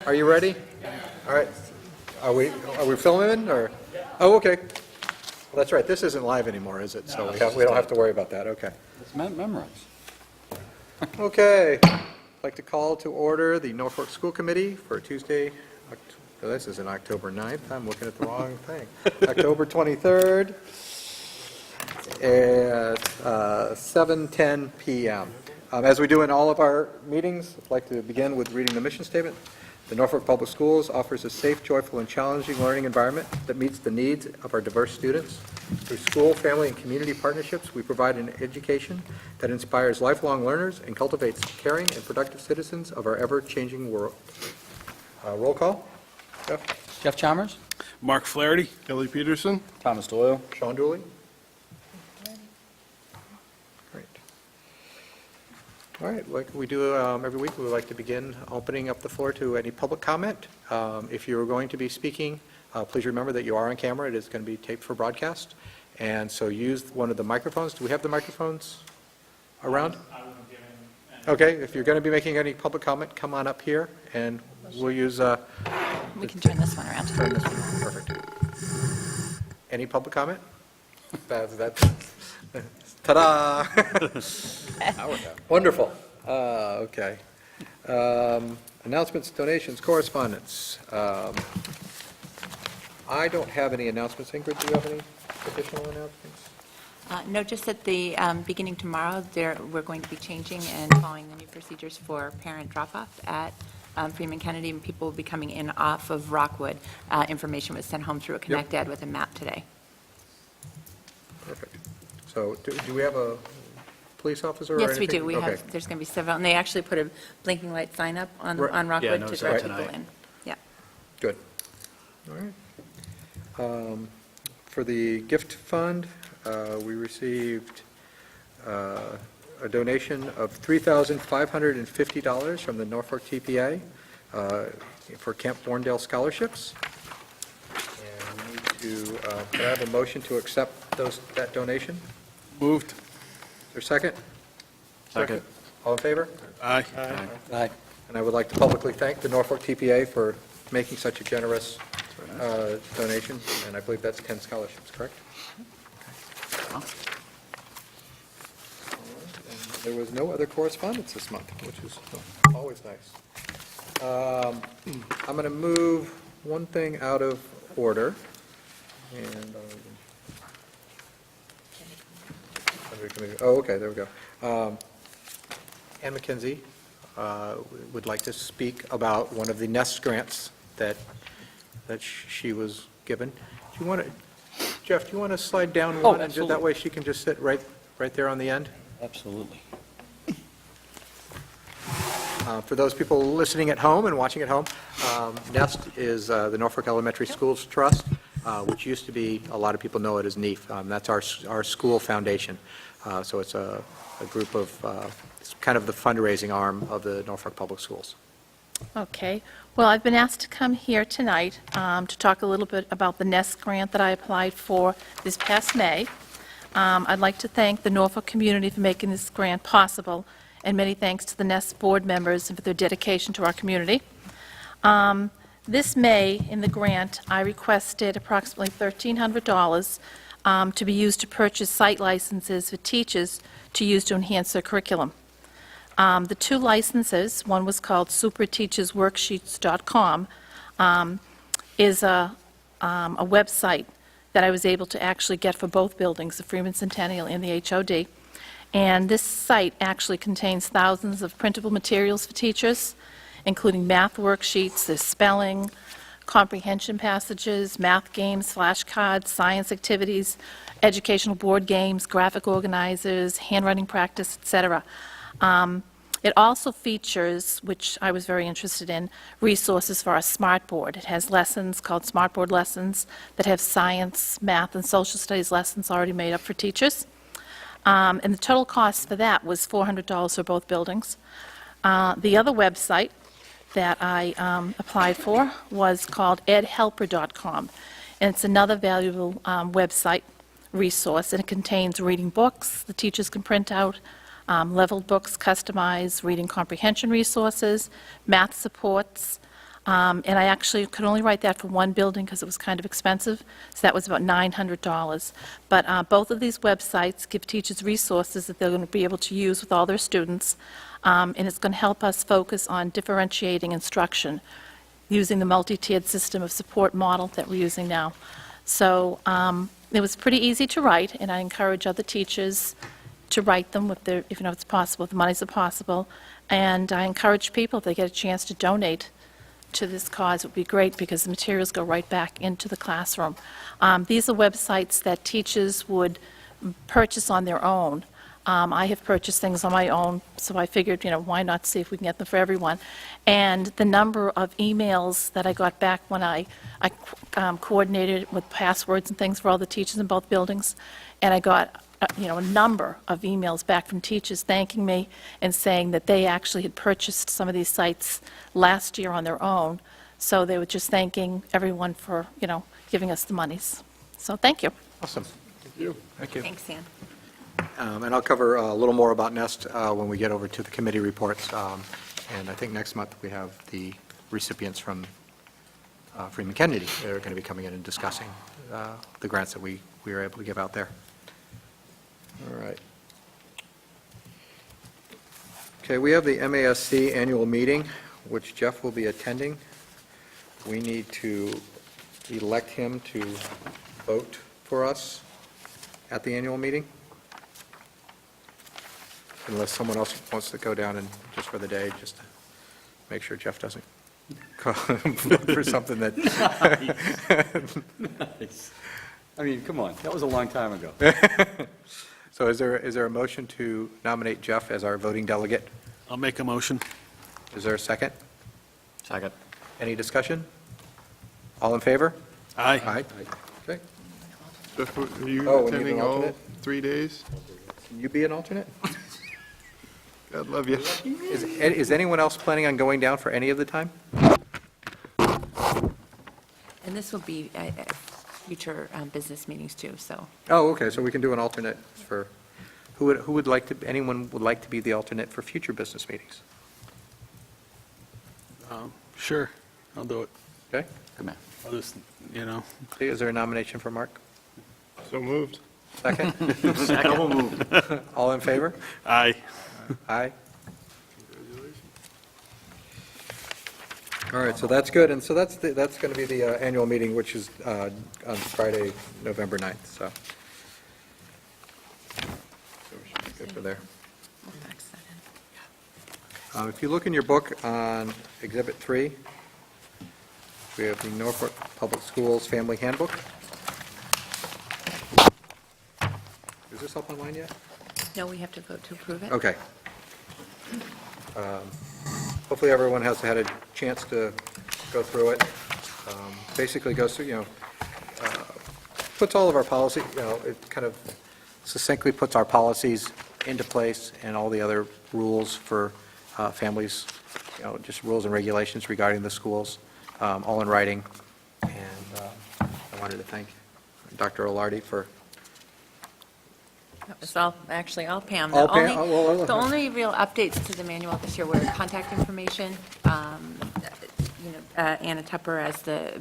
Are you ready? All right. Are we filming or? Oh, okay. Well, that's right. This isn't live anymore, is it? So we don't have to worry about that. Okay. It's memorized. Okay. I'd like to call to order the Norfolk School Committee for Tuesday. This isn't October 9th. I'm looking at the wrong thing. October 23rd at 7:10 p.m. As we do in all of our meetings, I'd like to begin with reading the mission statement. The Norfolk Public Schools offers a safe, joyful, and challenging learning environment that meets the needs of our diverse students. Through school, family, and community partnerships, we provide an education that inspires lifelong learners and cultivates caring and productive citizens of our ever-changing world. Roll call. Jeff Chalmers? Mark Flaherty. Kelly Peterson. Thomas Doyle. Sean Dooley. Great. All right, like we do every week, we would like to begin opening up the floor to any public comment. If you're going to be speaking, please remember that you are on camera. It is going to be taped for broadcast. And so use one of the microphones. Do we have the microphones around? Okay, if you're going to be making any public comment, come on up here, and we'll use... we can turn this one around. Turn this one. Perfect. Any public comment? Ta-da! Wonderful. Okay. Announcements, donations, correspondence. I don't have any announcements. Ingrid, do you have any additional announcements? No, just at the beginning tomorrow, we're going to be changing and following the new procedures for parent drop-off at Freeman Kennedy, and people will be coming in off of Rockwood. Information was sent home through a Connect ad with a map today. Perfect. So do we have a police officer or Yes, we anything? do. We Okay. have. There's going to be several, and they actually put a blinking light sign up on Rockwood to noticed direct that people tonight. in. Yeah. Good. All right. For the gift fund, we received a donation of $3,550 from the Norfolk TPA for Camp Borndale scholarships. And we need to, can I have a motion to accept that donation? Moved. Is there a second? Second. All in favor? Aye. Aye. And I would like to publicly thank the Norfolk TPA for making such a generous donation, and I believe that's 10 scholarships, correct? Wow. And there was no other correspondence this month, which is always nice. I'm going to move one thing out of order, and okay, there we go. Ann McKenzie would like to speak about one of the NEST grants that she was given. Do you want to, Jeff, do you want to slide down one, and just, that way she can just sit right there on the end? Absolutely. For those people listening at home and watching at home, NEST is the Norfolk Elementary Schools Trust, which used to be, a lot of people know it as NEEF. That's our school foundation. So it's a group of, it's kind of the fundraising arm of the Norfolk Public Schools. Okay. Well, I've been asked to come here tonight to talk a little bit about the NEST grant that I applied for this past May. I'd like to thank the Norfolk community for making this grant possible, and many thanks to the NEST board members and for their dedication to our community. This May, in the grant, I requested approximately $1,300 to be used to purchase site licenses for teachers to use to enhance their curriculum. The two licenses, one was called superteachersworksheets.com, is a website that I was able to actually get for both buildings, the Freeman Centennial and the HOD. And this site actually contains thousands of printable materials for teachers, including math worksheets, there's spelling, comprehension passages, math games, flashcards, science activities, educational board games, graphic organizers, handwriting practice, etc. It also features, which I was very interested in, resources for our smart board. It has lessons called smart board lessons that have science, math, and social studies lessons already made up for teachers. And the total cost for that was $400 for both buildings. The other website that I applied for was called edhelper.com, and it's another valuable website resource, and it contains reading books the teachers can print out, leveled books, customized reading comprehension resources, math supports, And I actually could only write that for one building because it was kind of expensive, so that was about $900. But both of these websites give teachers resources that they're going to be able to use with all their students, and it's going to help us focus on differentiating instruction using the multi-tiered system of support model that we're using now. So it was pretty easy to write, and I encourage other teachers to write them if it's possible, if the monies are possible. And I encourage people, if they get a chance to donate to this cause, it would be great because the materials go right back into the classroom. These are websites that teachers would purchase on their own. I have purchased things on my own, so I figured, why not see if we can get them for everyone. And the number of emails that I got back when I coordinated with passwords and things for all the teachers in both buildings, and I got a number of emails back from teachers thanking me and saying that they actually had purchased some of these sites last year on their own, so they were just thanking everyone for, giving us the monies. So thank you. Awesome. Thank you. Thank you. Thanks, Ann. And I'll cover a little more about NEST when we get over to the committee reports. And I think next month we have the recipients from Freeman Kennedy that are going to be coming in and discussing the grants that we were able to give out there. All right. Okay, we have the MASC annual meeting, which Jeff will be attending. We need to elect him to vote for us at the annual meeting, unless someone else wants to go down and just for the day, just to make sure Jeff doesn't vote for something that... Nice. I mean, come on, that was a long time ago. So is there a motion to nominate Jeff as our voting delegate? I'll make a motion. Is there a second? Second. Any discussion? All in favor? Aye. Aye. Okay. Jeff, are you Oh, we need attending an all alternate? 3 days? Can you be an alternate? God love you. Is anyone else planning on going down for any of the time? And this will be at future business meetings too, so. Oh, okay, so we can do an alternate for, who would like to, anyone would like to be the alternate for future business meetings? Sure, I'll do it. Okay, Come on. I'll just, Okay, is there a nomination for Mark? So moved. Second? Second move. All in favor? Aye. Aye. All right, so that's good, and so that's going to be the annual meeting, which is on Friday, November 9th, so. So we should be good for there. We'll fax that in. If you look in your book on Exhibit 3, we have the Norfolk Public Schools Family Handbook. Is this up online yet? No, we have to vote to approve it. Okay. Hopefully everyone has had a chance to go through it. Basically goes through, puts all of our policy, it kind of succinctly puts our policies into place and all the other rules for families, just rules and regulations regarding the schools, all in writing. And I wanted to thank Dr. Olardi for That was all Pam. All The Pam? only- Oh, well, The only real updates to the manual this year were contact information, Anna Tupper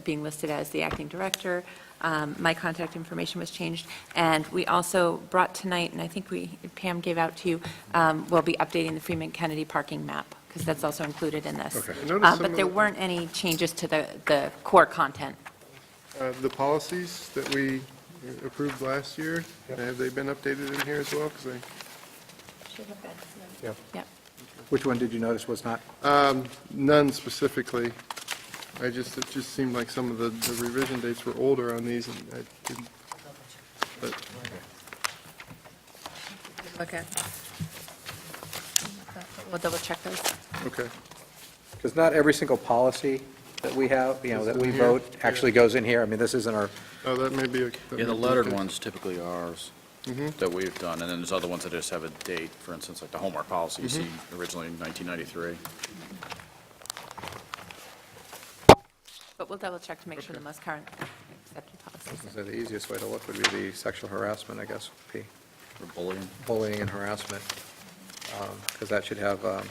being listed as the acting director. My contact information was changed. And we also brought tonight, and I think Pam gave out to you, we'll be updating the Freeman Kennedy parking map, because that's also included in this. Okay. I noticed some But of there the- weren't any changes to the core content. The policies that we approved last year, have they been updated in here as well? Because Yeah. Yep. Which one did you notice was not? none specifically. It just seemed like some of the revision dates were older on these, and I didn't, but Look at. We'll double check those. okay. Because not every single policy that we have, that we in here? vote, actually goes in here. I mean, this isn't our, Oh, that may be a. Yeah, the lettered ones typically are ours that we've done, and then there's other ones that just have a date, for instance, like the homework policy, you see originally in 1993. But we'll double check to make sure the most current accepted policies. so the easiest way to look would be the sexual harassment, I guess, would be For bullying. bullying and harassment, because that should have the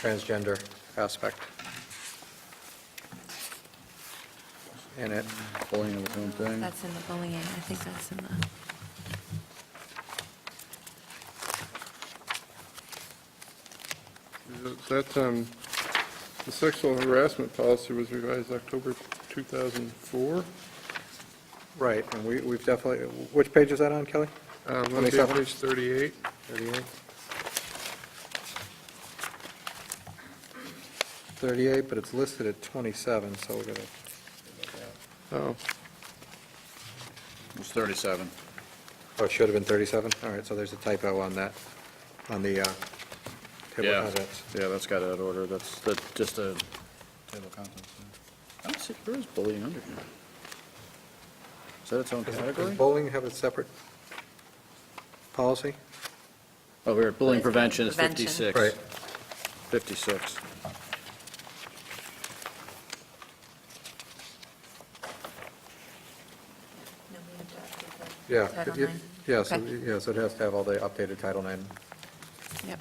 transgender aspect. In it. Bullying of its own thing. That's in the bullying, I think that's in the, That, the sexual harassment policy was revised October 2004. Right, and we've definitely, which page is that on, Kelly? Let me see, 27? page 38. 38. 38, but it's listed at 27, so we're going to, Oh, It's 37. oh, it should have been 37? All right, so there's a typo on that, on the table Yeah, of contents. yeah, that's got out of order. That's just a table of contents. I don't see, where is bullying under here? Is that its own Does category? bowling have a separate policy? Oh, we're at bullying It's prevention is prevention. 56. Right. 56. Yeah. Title it- IX. Yeah, so, Okay. yeah, so it has to have all the updated Title IX yep.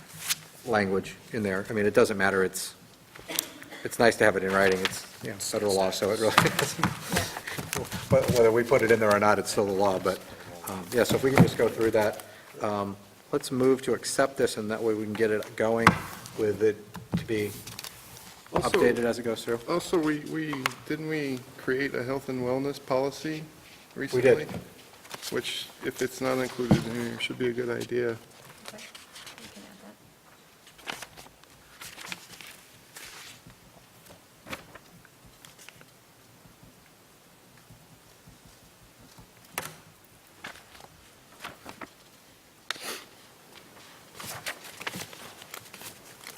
language in there. I mean, it doesn't matter, it's nice to have it in writing, it's, federal law, so it really doesn't, but whether we put it in there or not, it's still the law, but, yeah, so if we can just go through that, let's move to accept this, and that way we can get it going with it to be Also- updated as it goes through. also, didn't we create a health and wellness policy recently? did. Which, if it's not included in here, should be a good idea.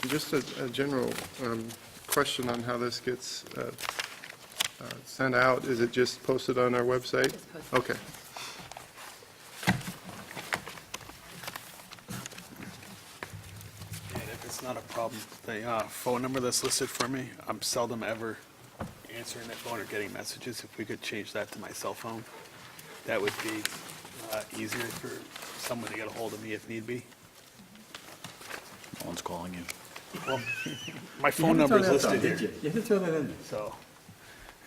Just a general question on how this gets sent out. Is it just posted on our website? It's posted. Okay. And if it's not a problem, the phone number that's listed for me, I'm seldom ever answering that phone or getting messages. If we could change that to my cell phone, that would be easier for someone to get a hold of me if need be. No one's calling you. Well, my phone number is listed here, You had to throw that in there. so,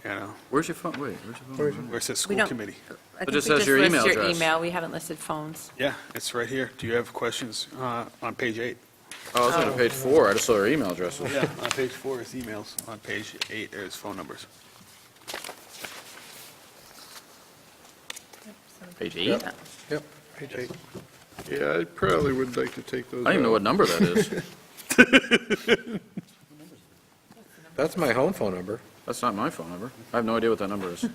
you know, Where's your phone? Wait, where's your phone? where it says We school don't- committee. I think just we says your list email your address. email, we haven't listed phones. Yeah, it's right here. Do you have questions on page 8? Oh, I was on page 4. I just saw your email address. Yeah, on page 4 is emails. On page 8 there's phone numbers. Page 8? Yep. Yep, page 8. Yeah, I probably would like to take those I don't even know out. what number that is. That's my home phone number. That's not my phone number. I have no idea what that number is.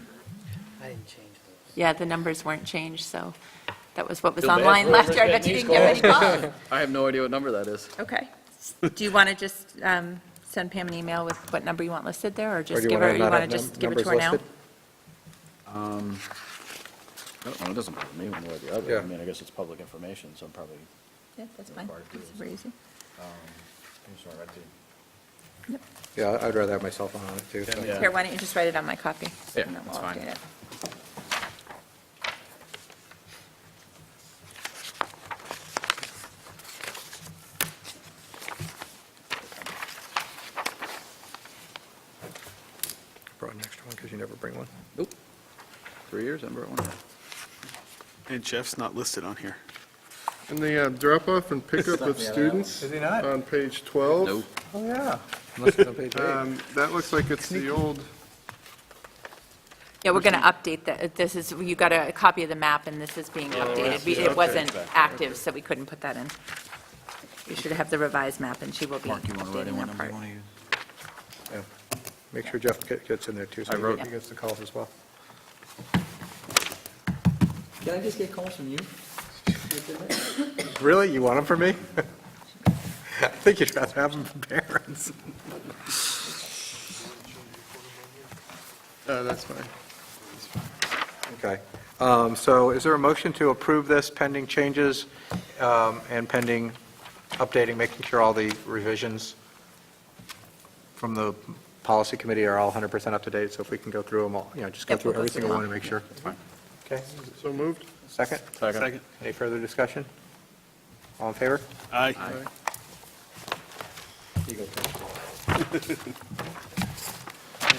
Yeah, the numbers weren't changed, so that was what was Feel bad online for last year. I whoever's bet you getting didn't these get many calls. I have no idea what number that is. Okay. Do you want to just send Pam an email with what number you want listed there, or Or just do give her, wanna you not want have to just give it numbers to her now? listed? It doesn't bother me one way or the other. Yeah. I mean, I guess it's public information, so I'm probably, Yeah, that's fine. Required to do It's this. super easy. I'm sorry, I did. Yeah, I'd rather have my cell phone on it, too. so. Yeah. Here, why don't you just write it on my copy? Yeah, and then that's we'll fine. update it. Brought an extra one, because you never bring one. Nope. 3 years, I brought one. And Jeff's not listed on here. And the drop-off and pickup of students Is he not? on page 12. Nope. Oh, yeah. Unless it's on page 8. That looks like it's the old, Yeah, we're going to update that. This is, you got a copy of the map, and this is being updated. It wasn't active, so we couldn't put that in. You should have the revised map, and she will be Mark, you want to write in updating what that number you part. want to use? Yeah. Make sure Jeff gets in there, too, so I wrote- he gets the calls as well. Can I just get calls from you? Really? You want them from me? I think you'd rather have them from parents. that's fine. Okay. So is there a motion to approve this pending changes and pending updating, making sure all the revisions from the policy committee are all 100% up to date? So if we can go through them all, just go Yep, through we'll go every through single them one all. and make sure. Fine. Okay. So moved? Second? Second. Any further discussion? All in favor? Aye. You go first.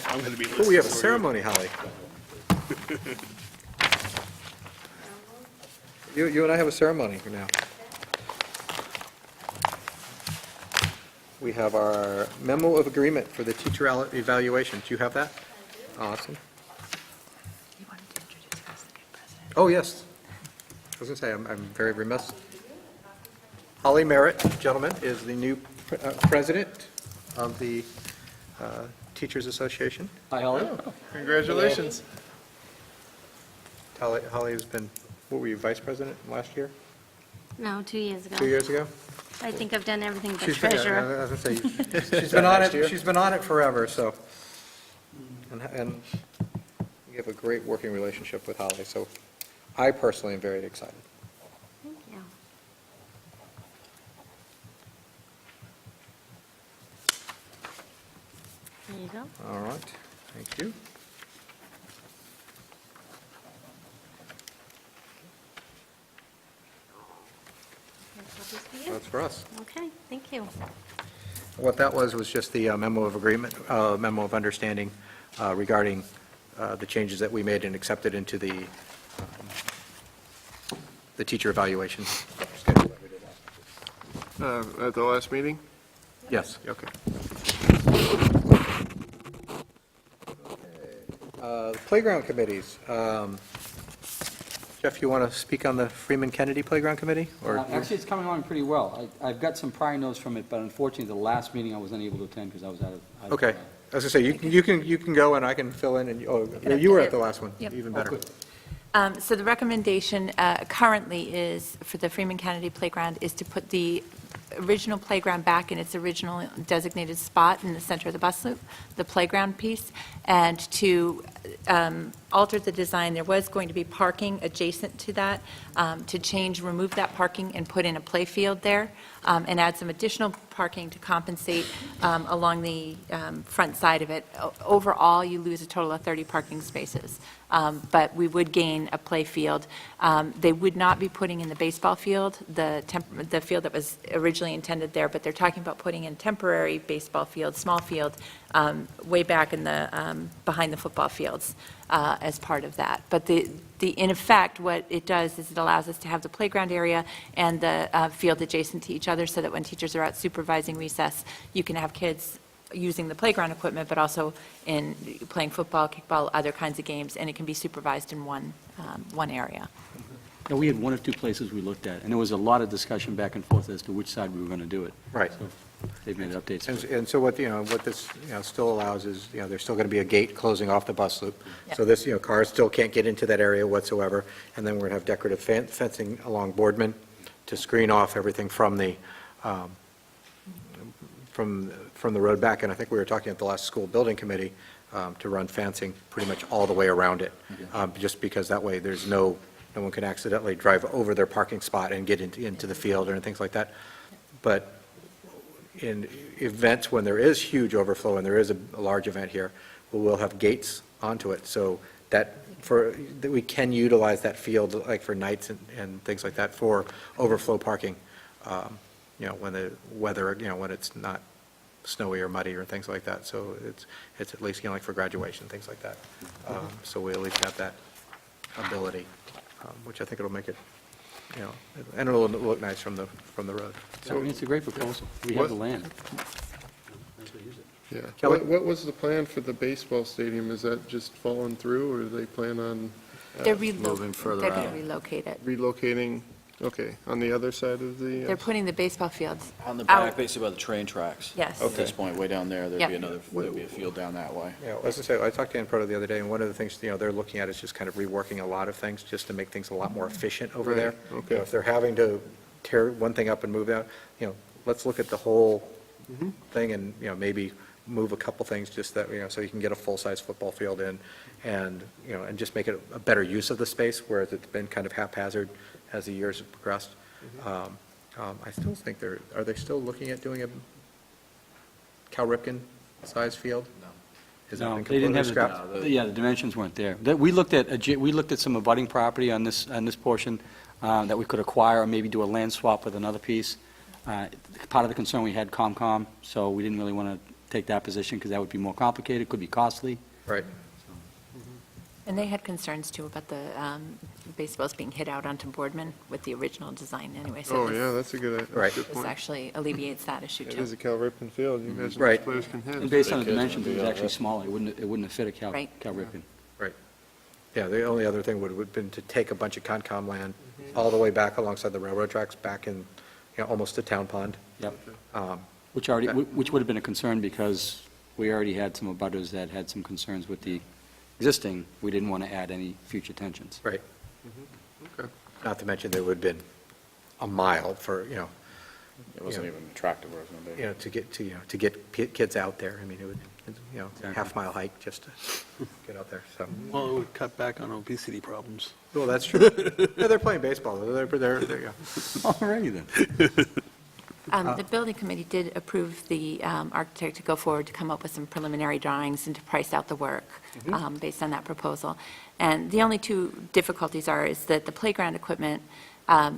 I'm going to be Oh, listening. we have a for you. ceremony, Holly. You and I have a ceremony now. We have our memo of agreement for the teacher evaluation. Do you have that? Awesome. You wanted to introduce us, the new president. Oh, yes. I was going to say, I'm very remiss. Holly Merritt, gentlemen, is the new president of the Teachers Association. Hi, Holly. Congratulations. Holly has been, what were you, vice president last year? No, 2 years ago. 2 years ago? I think I've done everything but She's been- treasurer. I was going to say, she's been on it, she's been on it forever, so. And we have a great working relationship with Holly, so I personally am very excited. Thank you. There you go. All right, thank you. Here, copies for you. That's for us. Okay, thank you. What that was just the memo of agreement, memo of understanding regarding the changes that we made and accepted into the teacher evaluation schedule that we did last. At the last meeting? Yes. Okay. Playground committees. Jeff, you want to speak on the Freeman Kennedy Playground Committee? Or Actually, it's coming along pretty well. I've got some prior notes from it, but unfortunately, the last meeting I was unable to attend because I was out of. Okay. As I say, you can go and I can fill in, and, you were at the last one, Yep. even Oh, better. good. So the recommendation currently is, for the Freeman Kennedy Playground, is to put the original playground back in its original designated spot in the center of the bus loop, the playground piece, and to alter the design. There was going to be parking adjacent to that, to remove that parking and put in a play field there, and add some additional parking to compensate along the front side of it. Overall, you lose a total of 30 parking spaces, but we would gain a play field. They would not be putting in the baseball field, the field that was originally intended there, but they're talking about putting in temporary baseball field, small field, way back in the, behind the football fields as part of that. But in effect, what it does is it allows us to have the playground area and the field adjacent to each other, so that when teachers are out supervising recess, you can have kids using the playground equipment, but also in playing football, kickball, other kinds of games, and it can be supervised in one area. Yeah, we had one or two places we looked at, and there was a lot of discussion back and forth as to which side we were going to do it. Right. So they've made updates. And so what this, still allows is, there's still going to be a gate closing off the bus loop. Yep. So this, cars still can't get into that area whatsoever. And then we're going to have decorative fencing along Boardman to screen off everything from the, from the road back. And I think we were talking at the last school building committee to run fencing pretty much all the way around it. Just because that way there's no one can accidentally drive over their parking spot and get into the field or things like that. But in events when there is huge overflow and there is a large event here, we will have gates onto it, so that we can utilize that field, like for nights and things like that, for overflow parking, when the weather, when it's not snowy or muddy or things like that. So it's at least, like for graduation, things like that. So we at least have that ability, which I think it'll make it, and it'll look nice from the road. I mean, it's a great proposal. We have the land. Yeah. Kelly? What was the plan for the baseball stadium? Is that just falling through, or do they plan on They're moving further They're going out. to relocate it. relocating, okay, on the other side of the? They're putting the baseball fields On the out. back, basically by the train tracks. Yes. At this point, way down there, Yep. there'd be a field down that way. Yeah, as I say, I talked to Ann Proto the other day, and one of the things, they're looking at is just kind of reworking a lot of things, just to make things a lot more efficient over Right, there. okay. If they're having to tear one thing up and move out, let's look at the whole thing and, maybe move a couple things just that, so you can get a full-size football field in, and, and just make it a better use of the space, whereas it's been kind of haphazard as the years have progressed. I still think are they still looking at doing a Cal Ripken-sized field? No. Is that No, been they didn't completely have, scrapped? the dimensions weren't there. We looked at some abutting property on this portion that we could acquire, or maybe do a land swap with another piece. Part of the concern, we had COMCOM, so we didn't really want to take that position, because that would be more complicated, could be costly. Right. And they had concerns too about the baseballs being hit out onto Boardman with the original design anyway. So Oh, yeah, that's a good Right. good this point. actually alleviates that issue It too. is a Cal Ripken field, you imagine Right. those players can And hit. based on the Big kids dimensions, it would was be actually all smaller. It wouldn't have fit a Cal Right. Ripken. Right. Yeah, the only other thing would have been to take a bunch of Concom land all the way back alongside the railroad tracks, back in, almost to Town Pond. Yep. Um, Which would have been a concern, because we already had some abutters that had some concerns with the existing. We didn't want to add any future tensions. Right. Okay. Not to mention there would have been a mile for, It wasn't even attractive where it was going to be. to get kids out there. I mean, it would, Exactly. half-mile hike just to get out there, so. Well, it would cut back on obesity problems. Well, that's true. Yeah, they're playing baseball. They're, yeah. Alrighty then. The building committee did approve the architect to go forward to come up with some preliminary drawings and to price out the work based on that proposal. And the only two difficulties is that the playground equipment,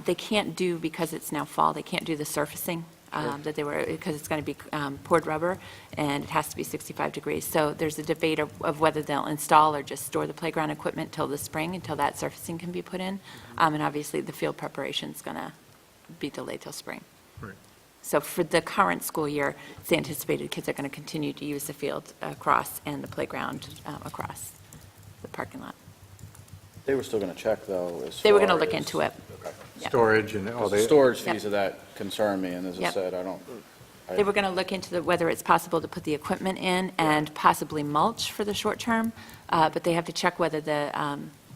they can't do, because it's now fall, they can't do the surfacing that they were, because it's going to be poured rubber, and it has to be 65 degrees. So there's a debate of whether they'll install or just store the playground equipment till the spring, until that surfacing can be put in. And obviously, the field preparation's going to be delayed till spring. Right. So for the current school year, it's anticipated kids are going to continue to use the field across and the playground across the parking lot. They were still going to check, though, as They were going to far look as- into it. Okay. Yeah. Storage and all Because the the. storage Yep. fees of that concern me, and as I Yep. said, They were going to look into whether it's possible to put the equipment in and possibly mulch for the short term, but they have to check whether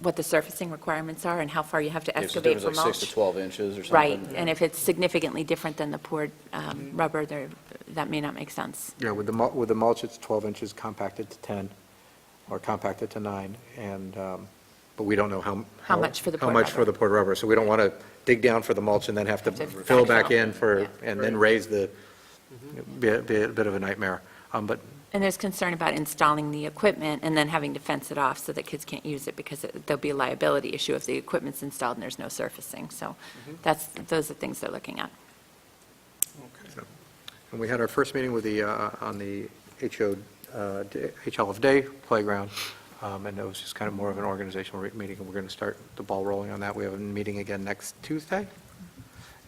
what the surfacing requirements are and how far you have to if excavate it for was like 6 mulch. to 12 inches or something. Right, and if it's significantly different than the poured rubber, that may not make sense. Yeah, with the mulch, it's 12 inches compacted to 10, or compacted to 9, and, but we don't know How much for the How poured much for rubber. the poured rubber, so we don't want to dig down for the mulch and then have to Have to fill back backfill. in for, Yeah. and then raise the, be a bit of a nightmare. But, And there's concern about installing the equipment and then having to fence it off so that kids can't use it, because there'll be a liability issue if the equipment's installed and there's no surfacing. So those are things they're looking at. and we had our first meeting with the, on the HL Day playground, and it was just kind of more of an organizational meeting, and we're going to start the ball rolling on that. We have a meeting again next Tuesday,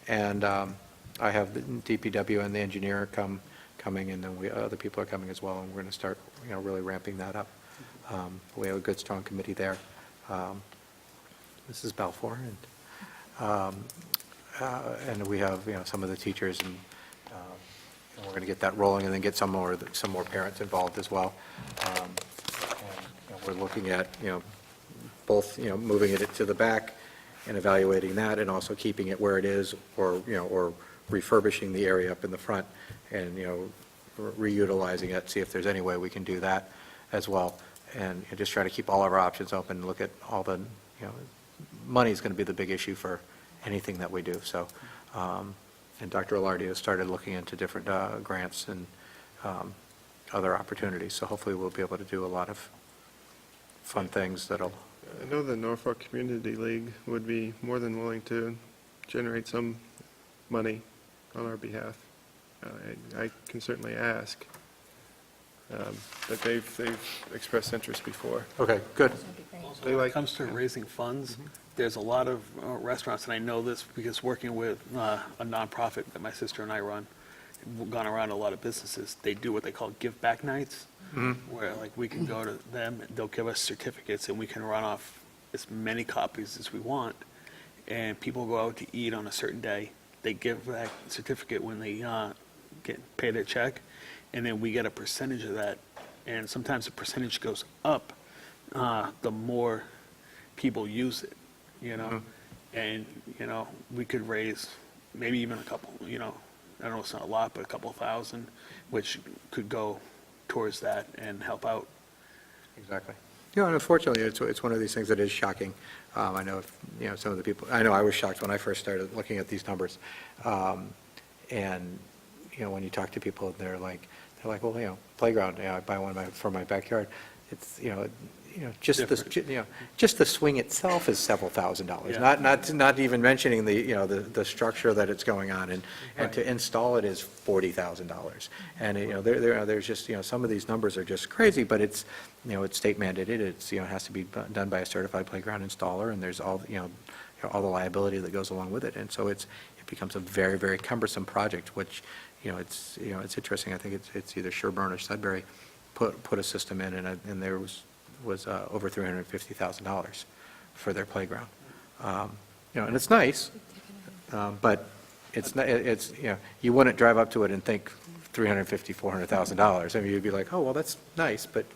and I have the DPW and the engineer coming, and then other people are coming as well, and we're going to start, really ramping that up. We have a good, strong committee there. Mrs. Balfour, and we have, some of the teachers, and we're going to get that rolling, and then get some more parents involved as well. And, we're looking at, both, moving it to the back and evaluating that, and also keeping it where it is, or, or refurbishing the area up in the front, and, reutilizing it, see if there's any way we can do that as well, and just try to keep all of our options open, and look at all the, money's going to be the big issue for anything that we do, so, and Dr. Alardi has started looking into different grants and other opportunities, so hopefully we'll be able to do a lot of fun things that'll, I know the Norfolk Community League would be more than willing to generate some money on our behalf. I can certainly ask, but they've expressed interest before. okay, good. They When it like- comes to raising funds, there's a lot of restaurants, and I know this because working with a nonprofit that my sister and I run, we've gone around a lot of businesses, they do what they call give back nights, where like we can go to them, they'll give us certificates, and we can run off as many copies as we want, and people go out to eat on a certain day, they give that certificate when they pay their check, and then we get a percentage of that, and sometimes the percentage goes up the more people use it, and, we could raise maybe even a couple, I know it's not a lot, but a couple thousand, which could go towards that and help out. Exactly. And unfortunately, it's one of these things that is shocking. I know, some of the people, I know I was shocked when I first started looking at these numbers. And, when you talk to people, they're like, well, playground, I buy one for my backyard. It's, just the swing itself is several $1,000s, Yeah. not even mentioning the structure that it's going on, and to install it is $40,000. And, there's just, some of these numbers are just crazy, but it's, it's state mandated, it's, it has to be done by a certified playground installer, and there's all, all the liability that goes along with it, and so it becomes a very, very cumbersome project, which, it's interesting, I think it's either Sherburne or Sudbury put a system in, and there was over $350,000 for their playground. And it's nice, but it's, you wouldn't drive up to it and think $350,000, $400,000. I mean, you'd be like, oh, well, that's nice, but.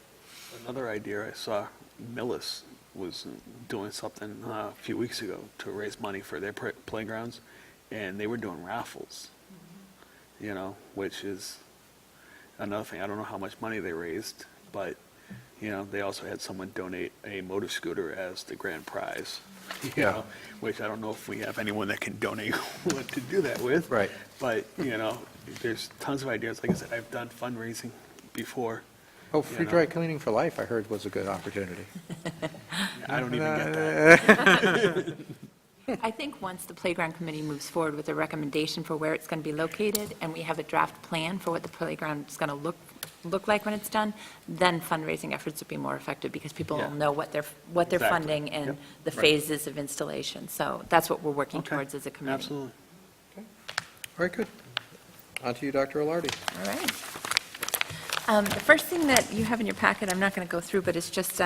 Another idea I saw, Millis was doing something a few weeks ago to raise money for their playgrounds, and they were doing raffles, which is another thing. I don't know how much money they raised, but, they also had someone donate a motor scooter as the grand prize, which I don't know if we have anyone that can donate what to do that with. Right. But, there's tons of ideas. Like I said, I've done fundraising before. Oh, free dry cleaning for life, I heard was a good opportunity. I don't even get that. I think once the playground committee moves forward with a recommendation for where it's going to be located, and we have a draft plan for what the playground is going to look like when it's done, then fundraising efforts will be more effective, because people will know what they're Exactly. funding and Yep. the phases of installation. So that's what we're working Okay. towards as a committee. Absolutely. All right, good. On to you, Dr. Alardi. All right. The first thing that you have in your packet, I'm not going to go through, but it's just,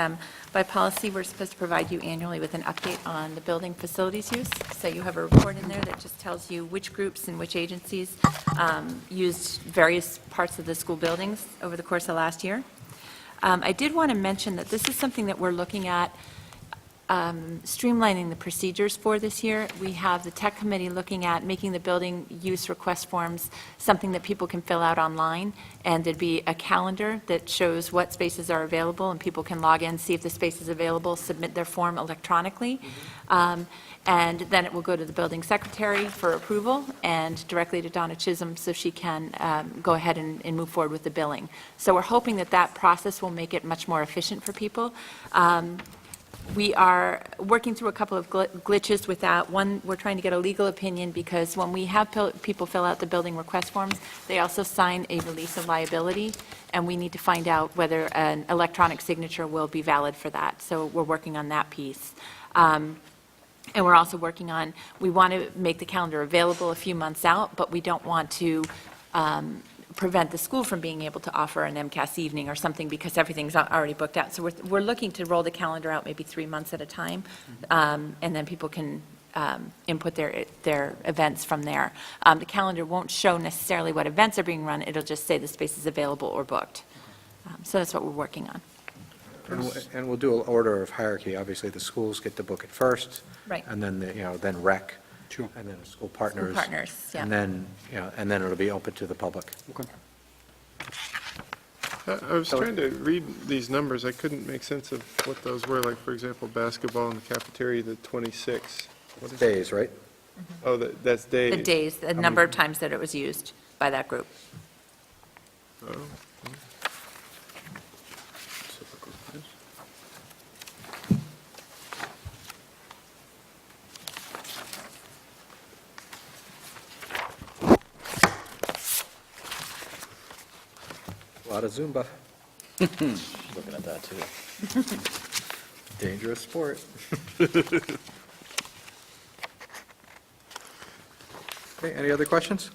by policy, we're supposed to provide you annually with an update on the building facilities use. So you have a report in there that just tells you which groups and which agencies used various parts of the school buildings over the course of last year. I did want to mention that this is something that we're looking at streamlining the procedures for this year. We have the tech committee looking at making the building use request forms something that people can fill out online, and there'd be a calendar that shows what spaces are available, and people can log in, see if the space is available, submit their form electronically, and then it will go to the building secretary for approval and directly to Donna Chisholm so she can go ahead and move forward with the billing. So we're hoping that that process will make it much more efficient for people. We are working through a couple of glitches with that. One, we're trying to get a legal opinion, because when we have people fill out the building request forms, they also sign a release of liability, and we need to find out whether an electronic signature will be valid for that. So we're working on that piece. And we're also working on, we want to make the calendar available a few months out, but we don't want to prevent the school from being able to offer an MCAS evening or something, because everything's already booked out. So we're looking to roll the calendar out maybe 3 months at a time, and then people can input their events from there. The calendar won't show necessarily what events are being run, it'll just say the space is available or booked. So that's what we're working on. And we'll do an order of hierarchy. Obviously, the schools get to book it first. Right. And then, then rec. Sure. And then the school partners. School partners, yeah. And then, and then it'll be open to the public. Okay. I was trying to read these numbers. I couldn't make sense of what those were. Like, for example, basketball in the cafeteria, the 26. What is that? Days, right? Oh, that's days. The days, the number of times that it was used by that group. Oh. A lot of Zumba. Looking at that, too. Dangerous sport. Okay, any other questions?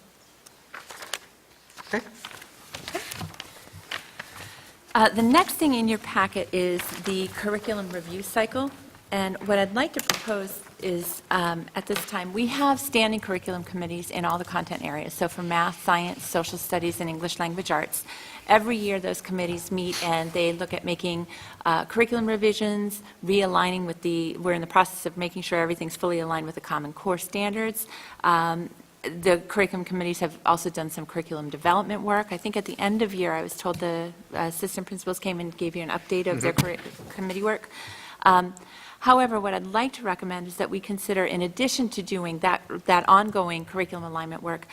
Okay. The next thing in your packet is the curriculum review cycle. And what I'd like to propose is, at this time, we have standing curriculum committees in all the content areas. So for math, science, social studies, and English language arts. Every year, those committees meet and they look at making curriculum revisions, realigning with we're in the process of making sure everything's fully aligned with the Common Core standards. The curriculum committees have also done some curriculum development work. I think at the end of year, I was told the assistant principals came and gave you an update of their committee work. However, what I'd like to recommend is that we consider, in addition to doing that ongoing curriculum alignment work,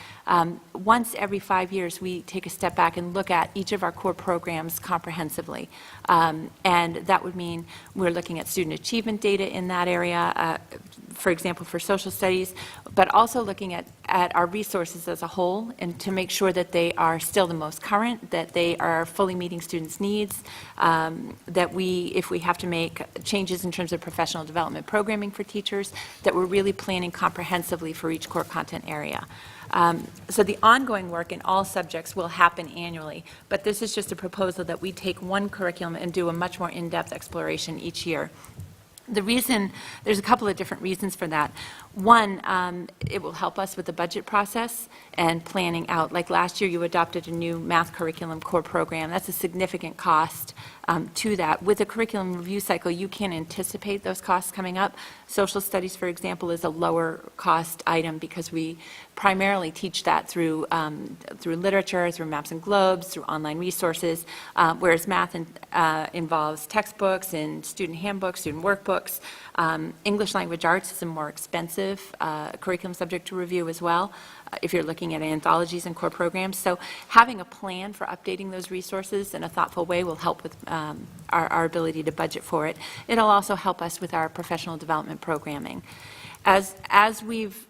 once every 5 years, we take a step back and look at each of our core programs comprehensively. And that would mean we're looking at student achievement data in that area, for example, for social studies, but also looking at our resources as a whole, and to make sure that they are still the most current, that they are fully meeting students' needs, that if we have to make changes in terms of professional development programming for teachers, that we're really planning comprehensively for each core content area. So the ongoing work in all subjects will happen annually, but this is just a proposal that we take one curriculum and do a much more in-depth exploration each year. There's a couple of different reasons for that. One, it will help us with the budget process and planning out. Like last year, you adopted a new math curriculum core program. That's a significant cost to that. With a curriculum review cycle, you can anticipate those costs coming up. Social studies, for example, is a lower cost item because we primarily teach that through literature, through maps and globes, through online resources, whereas math involves textbooks and student handbooks, student workbooks. English language arts is a more expensive curriculum subject to review as well, if you're looking at anthologies and core programs. So having a plan for updating those resources in a thoughtful way will help with our ability to budget for it. It'll also help us with our professional development programming. As we've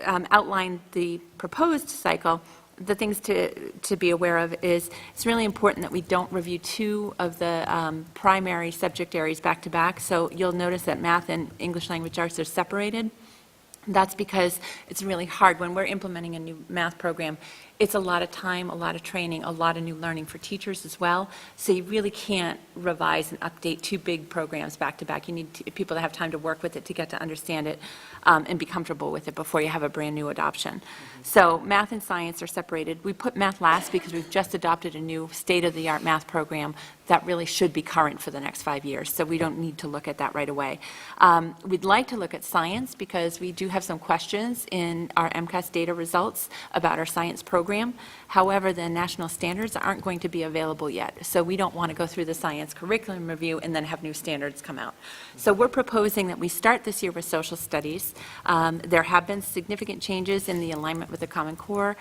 outlined the proposed cycle, the things to be aware of is it's really important that we don't review two of the primary subject areas back to back. So you'll notice that math and English language arts are separated. That's because it's really hard when we're implementing a new math program. It's a lot of time, a lot of training, a lot of new learning for teachers as well. So you really can't revise and update two big programs back to back. You need people to have time to work with it, to get to understand it, and be comfortable with it before you have a brand new adoption. So math and science are separated. We put math last because we've just adopted a new state-of-the-art math program that really should be current for the next 5 years. So we don't need to look at that right away. We'd like to look at science because we do have some questions in our MCAS data results about our science program. However, the national standards aren't going to be available yet. So we don't want to go through the science curriculum review and then have new standards come out. So we're proposing that we start this year with social studies. There have been significant changes in the alignment with the Common Core.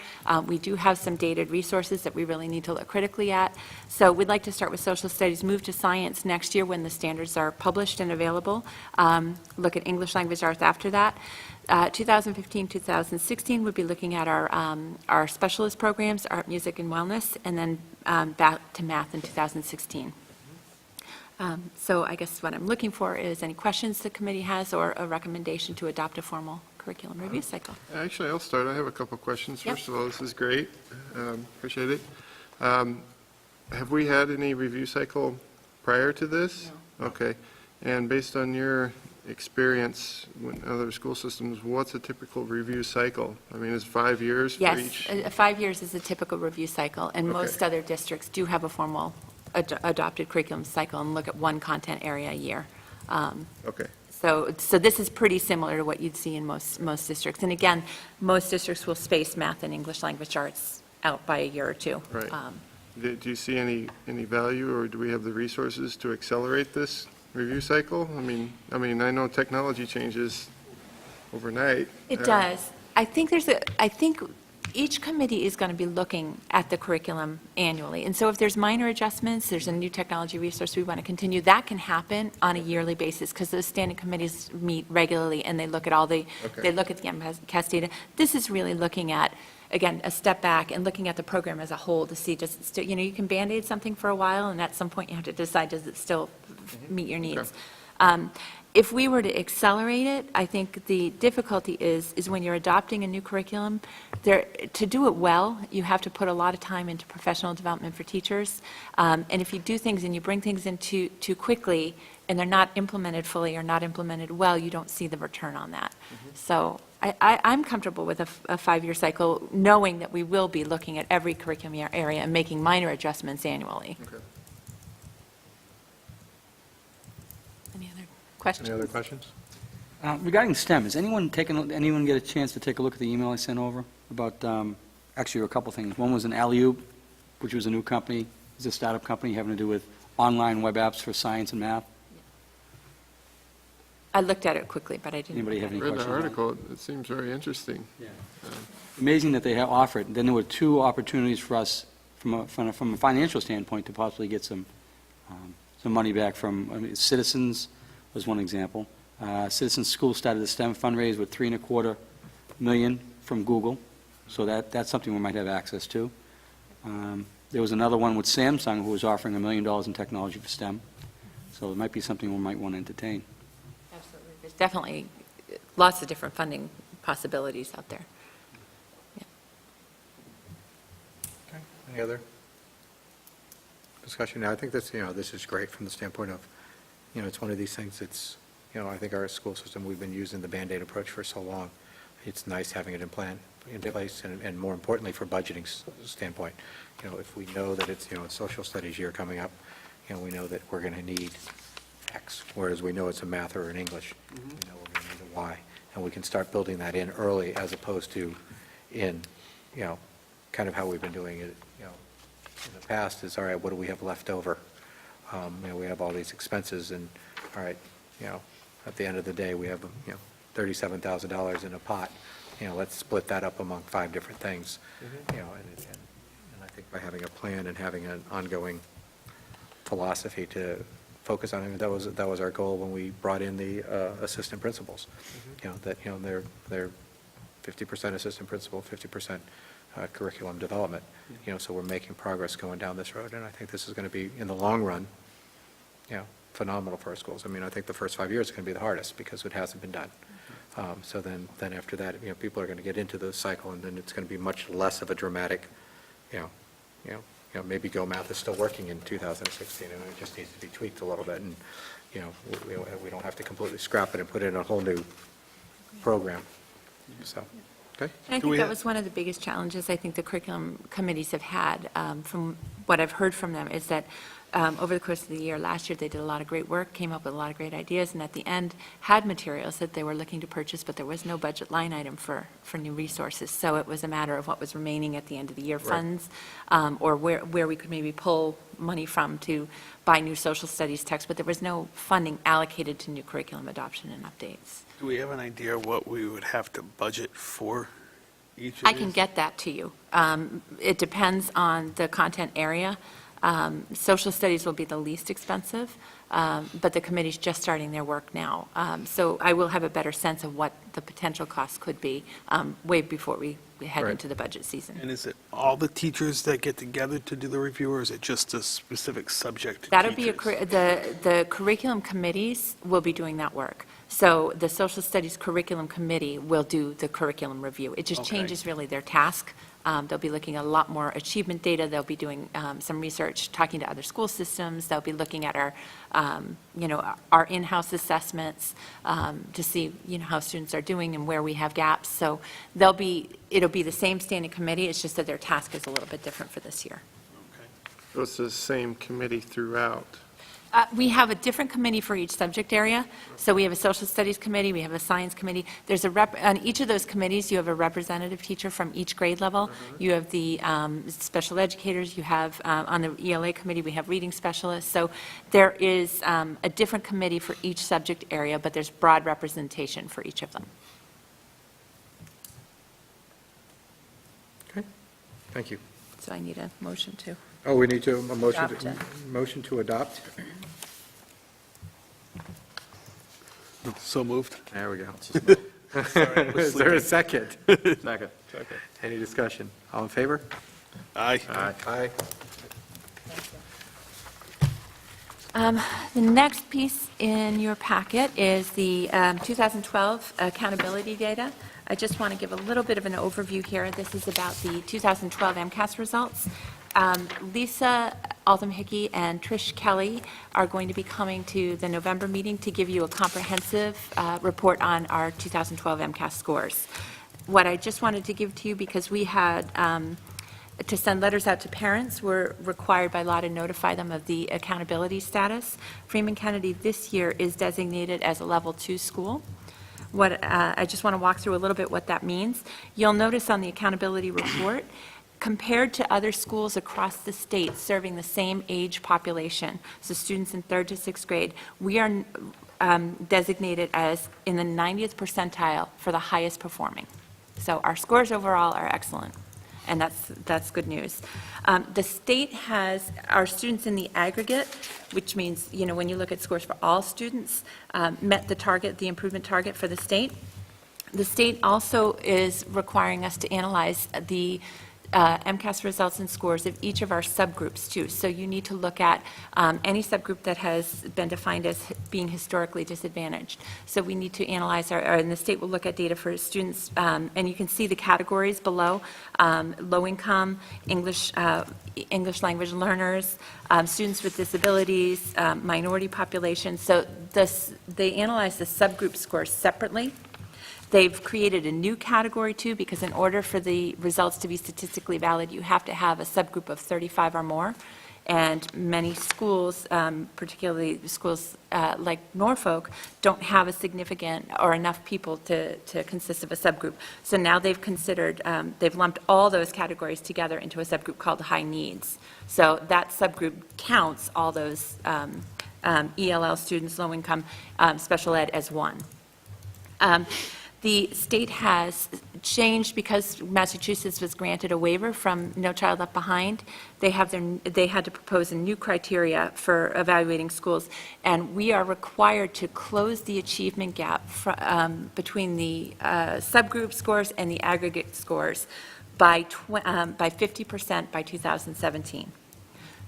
We do have some dated resources that we really need to look critically at. So we'd like to start with social studies, move to science next year when the standards are published and available, look at English language arts after that. 2015-2016 would be looking at our specialist programs, art, music, and wellness, and then back to math in 2016. So I guess what I'm looking for is any questions the committee has or a recommendation to adopt a formal curriculum review cycle. Actually, I'll start. I have a couple questions. Yep. First of all, this is great. Appreciate it. Have we had any review cycle prior to this? No. Okay. And based on your experience in other school systems, what's a typical review cycle? I mean, is 5 years for each? Yes, 5 years is a typical review cycle, and most other districts do have a formal adopted curriculum cycle and look at one content area a year. Okay. So this is pretty similar to what you'd see in most districts. And again, most districts will space math and English language arts out by a year or two. Right. Do you see any value, or do we have the resources to accelerate this review cycle? I mean, I know technology changes overnight. It does. I think each committee is going to be looking at the curriculum annually. And so if there's minor adjustments, there's a new technology resource we want to continue, that can happen on a yearly basis because those standing committees meet regularly and they look at they look at the MCAS data. This is really looking at, again, a step back and looking at the program as a whole to see, does it still, you can Band-Aid something for a while and at some point you have to decide, does it still meet your needs? If we were to accelerate it, I think the difficulty is when you're adopting a new curriculum, to do it well, you have to put a lot of time into professional development for teachers. And if you do things and you bring things in too quickly and they're not implemented fully or not implemented well, you don't see the return on that. So I'm comfortable with a 5-year cycle, knowing that we will be looking at every curriculum area and making minor adjustments annually. Okay. Any other questions? Any other questions? Regarding STEM, has anyone get a chance to take a look at the email I sent over about, actually, a couple things. One was an Alley-Oop, which was a new company. It's a startup company having to do with online web apps for science and math. I looked at it quickly, but I didn't. Anybody have any Read the questions? on it? article, it seems very interesting. Amazing that they offer it. Then there were two opportunities for us, from a financial standpoint, to possibly get some money back from, I mean, Citizens was one example. Citizens School started the STEM fundraise with $3.25 million from Google, so that's something we might have access to. There was another one with Samsung who was offering $1 million in technology for STEM, so it might be something we might want to entertain. Absolutely. There's definitely lots of different funding possibilities out there. Any other discussion? Now, I think this, this is great from the standpoint of, it's one of these things that's, I think our school system, we've been using the Band-Aid approach for so long. It's nice having it in place, and more importantly, for budgeting standpoint. If we know that it's, it's social studies year coming up, we know that we're going to need X, whereas we know it's a math or an English, we know we're going to need a Y. And we can start building that in early as opposed to in, kind of how we've been doing it, in the past is, all right, what do we have left over? We have all these expenses, and, all right, at the end of the day, we have, $37,000 in a pot. Let's split that up among 5 different things. And I think by having a plan and having an ongoing philosophy to focus on it, that was our goal when we brought in the assistant principals. They're 50% assistant principal, 50% curriculum development. So we're making progress going down this road, and I think this is going to be, in the long run, phenomenal for our schools. I mean, I think the first 5 years is going to be the hardest because it hasn't been done. So then after that, people are going to get into the cycle, and then it's going to be much less of a dramatic, maybe Go Math is still working in 2016, and it just needs to be tweaked a little bit, and, we don't have to completely scrap it and put in a whole new program. So, okay? And I think that was one of the biggest challenges I think the curriculum committees have had, from what I've heard from them, is that over the course of the year, last year, they did a lot of great work, came up with a lot of great ideas, and at the end, had materials that they were looking to purchase, but there was no budget line item for new resources. So it was a matter of what was remaining at the end of the year funds, or where we could maybe pull money from to buy new social studies texts, but there was no funding allocated to new curriculum adoption and updates. Do we have an idea what we would have to budget for each of these? I can get that to you. It depends on the content area. Social studies will be the least expensive, but the committee's just starting their work now. So I will have a better sense of what the potential costs could be way before we head Right. into the budget season. And is it all the teachers that get together to do the review, or is it just a specific subject That'll be teachers? the curriculum committees will be doing that work. So the social studies curriculum committee will do the curriculum review. It just Okay. changes really their task. They'll be looking at a lot more achievement data. They'll be doing some research, talking to other school systems. They'll be looking at our, our in-house assessments to see, how students are doing and where we have gaps. So it'll be the same standing committee. It's just that their task is a little bit different for this year. Okay. So it's the same committee throughout. We have a different committee for each subject area. So we have a social studies committee, we have a science committee. There's on each of those committees, you have a representative teacher from each grade level. You have the special educators, you have, on the ELA committee, we have reading specialists. So there is a different committee for each subject area, but there's broad representation for each of them. Okay, thank you. So I need a motion to. Oh, we need a Adopt it. motion to adopt? So moved. There we go. Sorry, I was Is there a sleeping. second? Second. Any discussion? All in favor? Aye. Aye. The next piece in your packet is the 2012 accountability data. I just want to give a little bit of an overview here. This is about the 2012 MCAS results. Lisa Altham-Hickey and Trish Kelly are going to be coming to the November meeting to give you a comprehensive report on our 2012 MCAS scores. What I just wanted to give to you, because we had to send letters out to parents, we're required by law to notify them of the accountability status. Freeman Kennedy this year is designated as a level 2 school. I just want to walk through a little bit what that means. You'll notice on the accountability report, compared to other schools across the state serving the same age population, so students in 3rd to 6th grade, we are designated as in the 90th percentile for the highest performing. So our scores overall are excellent, and that's good news. The state has our students in the aggregate, which means, when you look at scores for all students, met the target, the improvement target for the state. The state also is requiring us to analyze the MCAS results and scores of each of our subgroups, too. So you need to look at any subgroup that has been defined as being historically disadvantaged. So we need to analyze, and the state will look at data for students, and you can see the categories below: low income, English language learners, students with disabilities, minority population. So they analyze the subgroup scores separately. They've created a new category, too, because in order for the results to be statistically valid, you have to have a subgroup of 35 or more. And many schools, particularly schools like Norfolk, don't have a significant or enough people to consist of a subgroup. So now they've considered, they've lumped all those categories together into a subgroup called high needs. So that subgroup counts all those ELL students, low income, special ed as one. The state has changed because Massachusetts was granted a waiver from No Child Left Behind. They had to propose a new criteria for evaluating schools, and we are required to close the achievement gap between the subgroup scores and the aggregate scores by 50% by 2017.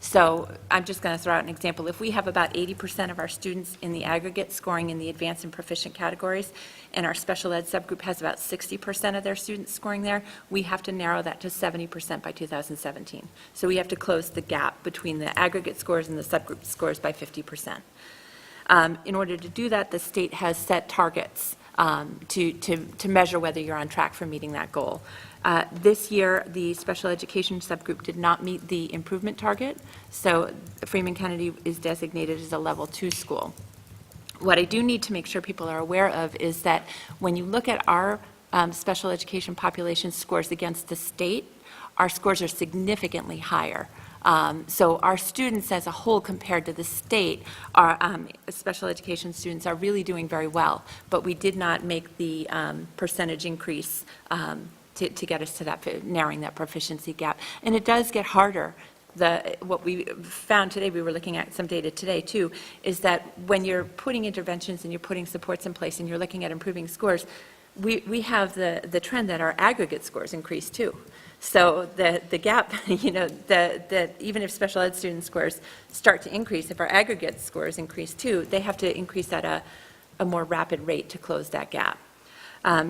So I'm just going to throw out an example. If we have about 80% of our students in the aggregate scoring in the advanced and proficient categories, and our special ed subgroup has about 60% of their students scoring there, we have to narrow that to 70% by 2017. So we have to close the gap between the aggregate scores and the subgroup scores by 50%. In order to do that, the state has set targets to measure whether you're on track for meeting that goal. This year, the special education subgroup did not meet the improvement target, so Freeman Kennedy is designated as a level 2 school. What I do need to make sure people are aware of is that when you look at our special education population scores against the state, our scores are significantly higher. So our students as a whole compared to the state, our special education students are really doing very well, but we did not make the percentage increase to get us to that, narrowing that proficiency gap. And it does get harder. What we found today, we were looking at some data today too, is that when you're putting interventions and you're putting supports in place and you're looking at improving scores, we have the trend that our aggregate scores increase too. So the gap, that even if special ed student scores start to increase, if our aggregate scores increase too, they have to increase at a more rapid rate to close that gap.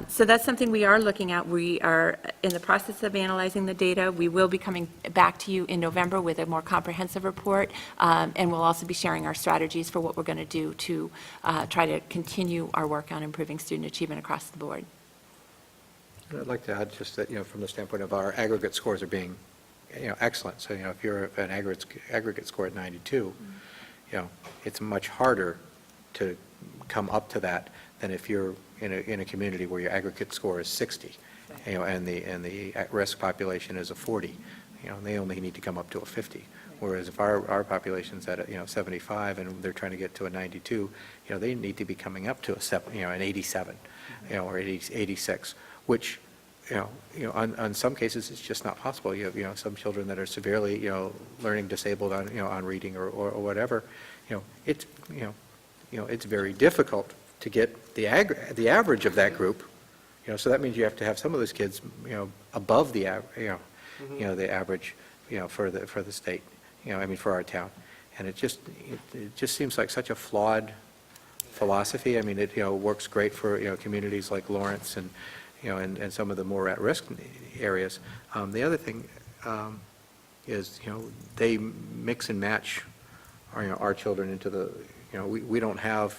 So that's something we are looking at. We are in the process of analyzing the data. We will be coming back to you in November with a more comprehensive report, and we'll also be sharing our strategies for what we're going to do to try to continue our work on improving student achievement across the board. I'd like to add just that, from the standpoint of our aggregate scores are being, excellent. So, if you're an aggregate score at 92, it's much harder to come up to that than if you're in a community where your aggregate score is 60, and the at-risk population is a 40, they only need to come up to a 50. Whereas if our population's at 75 and they're trying to get to a 92, they need to be coming up to an 87, or 86, which on some cases it's just not possible. You have some children that are severely learning disabled on reading or whatever. It's very difficult to get the average of that group, so that means you have to have some of those kids, above the the average, for the state, for our town, and it just seems like such a flawed philosophy. It works great for communities like Lawrence and and some of the more at-risk areas. The other thing is they mix and match our children into the we don't have.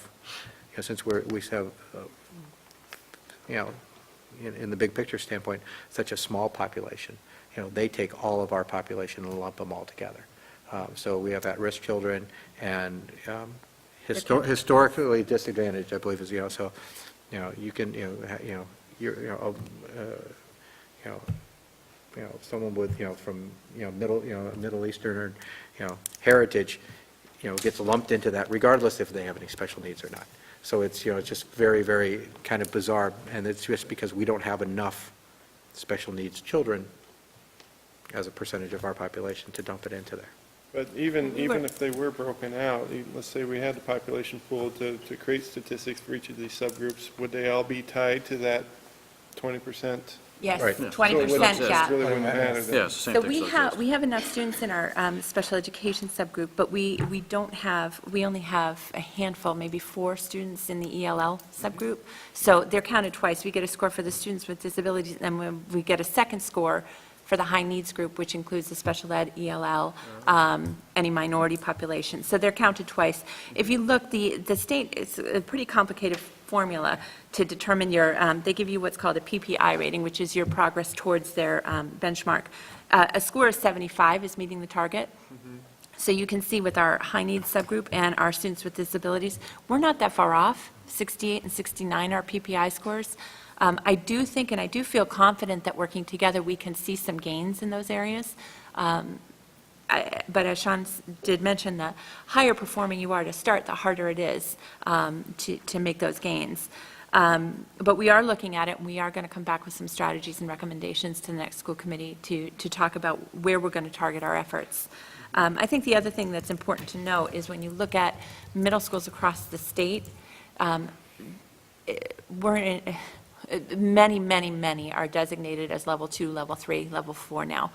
Since we have, in the big picture standpoint, such a small population, they take all of our population and lump them all together. So we have at-risk children and historically disadvantaged, I believe, so you can someone with from Middle Eastern heritage gets lumped into that regardless if they have any special needs or not. So it's, it's just very, very kind of bizarre, and it's just because we don't have enough special needs children as a percentage of our population to dump it into there. But even if they were broken out, let's say we had the population pool to create statistics for each of these subgroups, would they all be tied to that 20%? Yes, Right. 20%, yeah. It really wouldn't matter then. Yeah, it's the same So thing. we have enough students in our special education subgroup, but we only have a handful, maybe 4 students in the ELL subgroup. So they're counted twice. We get a score for the students with disabilities, and then we get a second score for the high needs group, which includes the special ed, ELL, any minority population. So they're counted twice. If you look, the state, it's a pretty complicated formula to determine they give you what's called a PPI rating, which is your progress towards their benchmark. A score of 75 is meeting the target. So you can see with our high needs subgroup and our students with disabilities, we're not that far off. 68 and 69 are PPI scores. I do think, and I do feel confident that working together, we can see some gains in those areas. But as Sean did mention, the higher performing you are to start, the harder it is to make those gains. But we are looking at it, and we are going to come back with some strategies and recommendations to the next school committee to talk about where we're going to target our efforts. I think the other thing that's important to know is when you look at middle schools across the state, many are designated as level 2, level 3, level 4 now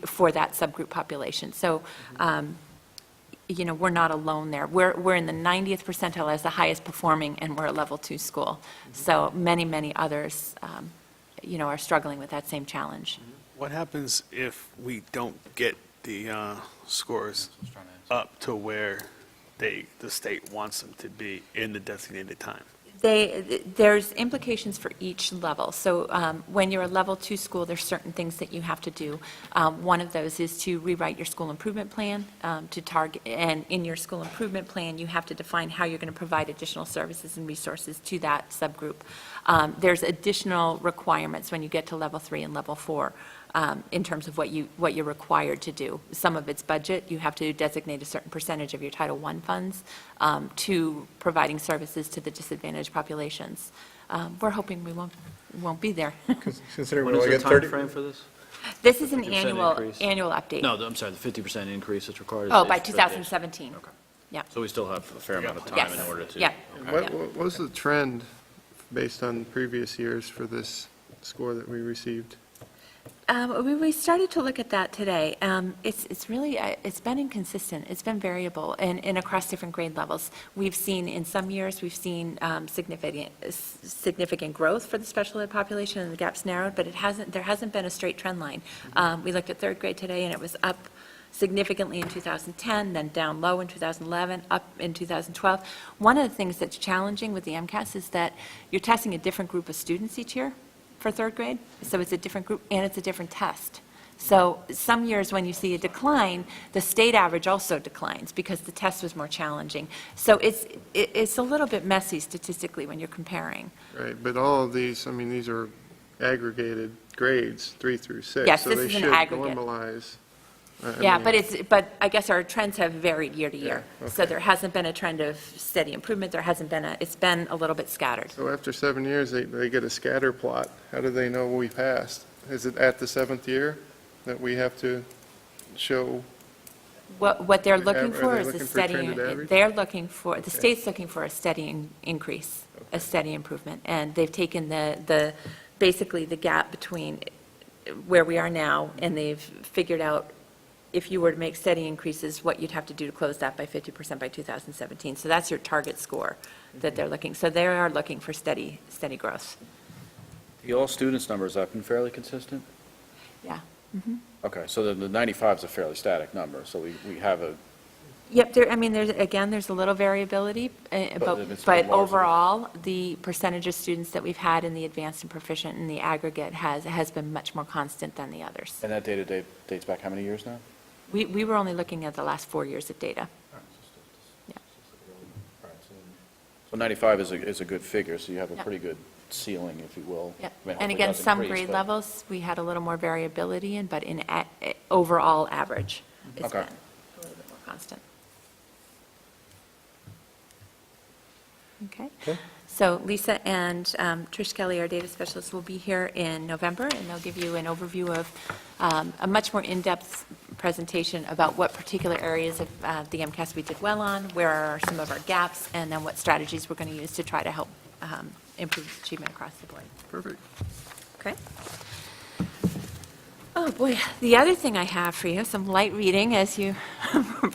for that subgroup population. So, we're not alone there. We're in the 90th percentile as the highest performing, and we're a level 2 school. So many others, are struggling with that same challenge. What happens if we don't get the scores up to where the state wants them to be in the designated time? There's implications for each level. So when you're a level 2 school, there's certain things that you have to do. One of those is to rewrite your school improvement plan to target, and in your school improvement plan, you have to define how you're going to provide additional services and resources to that subgroup. There's additional requirements when you get to level 3 and level 4. In terms of what you're required to do. Some of it's budget. You have to designate a certain percentage of your Title I funds to providing services to the disadvantaged populations. We're hoping we won't be there. Considering When we is only the get 30. time frame for this? This is an 50% annual increase? update. No, I'm sorry, the 50% increase that's required. Oh, by is for 2017. Okay. Yeah. So we still have a fair amount of time Yes. in order to. Yeah. What was the trend based on previous years for this score that we received? We started to look at that today. It's really, it's been inconsistent. It's been variable and across different grade levels. We've seen, in some years, we've seen significant growth for the special ed population and the gap's narrowed, but there hasn't been a straight trend line. We looked at third grade today and it was up significantly in 2010, then down low in 2011, up in 2012. One of the things that's challenging with the MCAS is that you're testing a different group of students each year for third grade, so it's a different group and it's a different test. So some years when you see a decline, the state average also declines because the test was more challenging. So it's a little bit messy statistically when you're comparing. Right, but all of these, these are aggregated grades, 3 through 6. Yes, so this they is an should aggregate. normalize. Yeah, but I guess our trends have varied year to year. Yeah, So okay. there hasn't been a trend of steady improvement. There hasn't been it's been a little bit scattered. So after 7 years, they get a scatter plot. How do they know we passed? Is it at the 7th year that we have to show? What they're looking Are for they is a looking for steady, trended average? they're looking for, the state's looking for a steady increase, a steady improvement. And they've taken basically the gap between where we are now, and they've figured out if you were to make steady increases, what you'd have to do to close that by 50% by 2017. So that's your target score that they're looking. So they are looking for steady growth. The all students numbers have been fairly consistent? Yeah. Okay, so the 95 is a fairly static number, so we have a, Yep, there's a little variability, it's but largely- overall, the percentage of students that we've had in the advanced and proficient in the aggregate has been much more constant than the others. and that data dates back how many years now? We were only looking at the last 4 years of data. Yeah. So 95 is a good figure, so you have a Yeah. pretty good ceiling, if you will. Yep. I mean, And hopefully it again, does some increase, grade but- levels, we had a little more variability in, but in overall average, it's Okay. been a little bit more constant. Okay. Okay. So Lisa and Trish Kelly, our data specialists, will be here in November, and they'll give you an overview of a much more in-depth presentation about what particular areas of the MCAS we did well on, where are some of our gaps, and then what strategies we're going to use to try to help improve achievement across the board. Perfect. Okay. Oh, boy. The other thing I have for you, some light reading, as you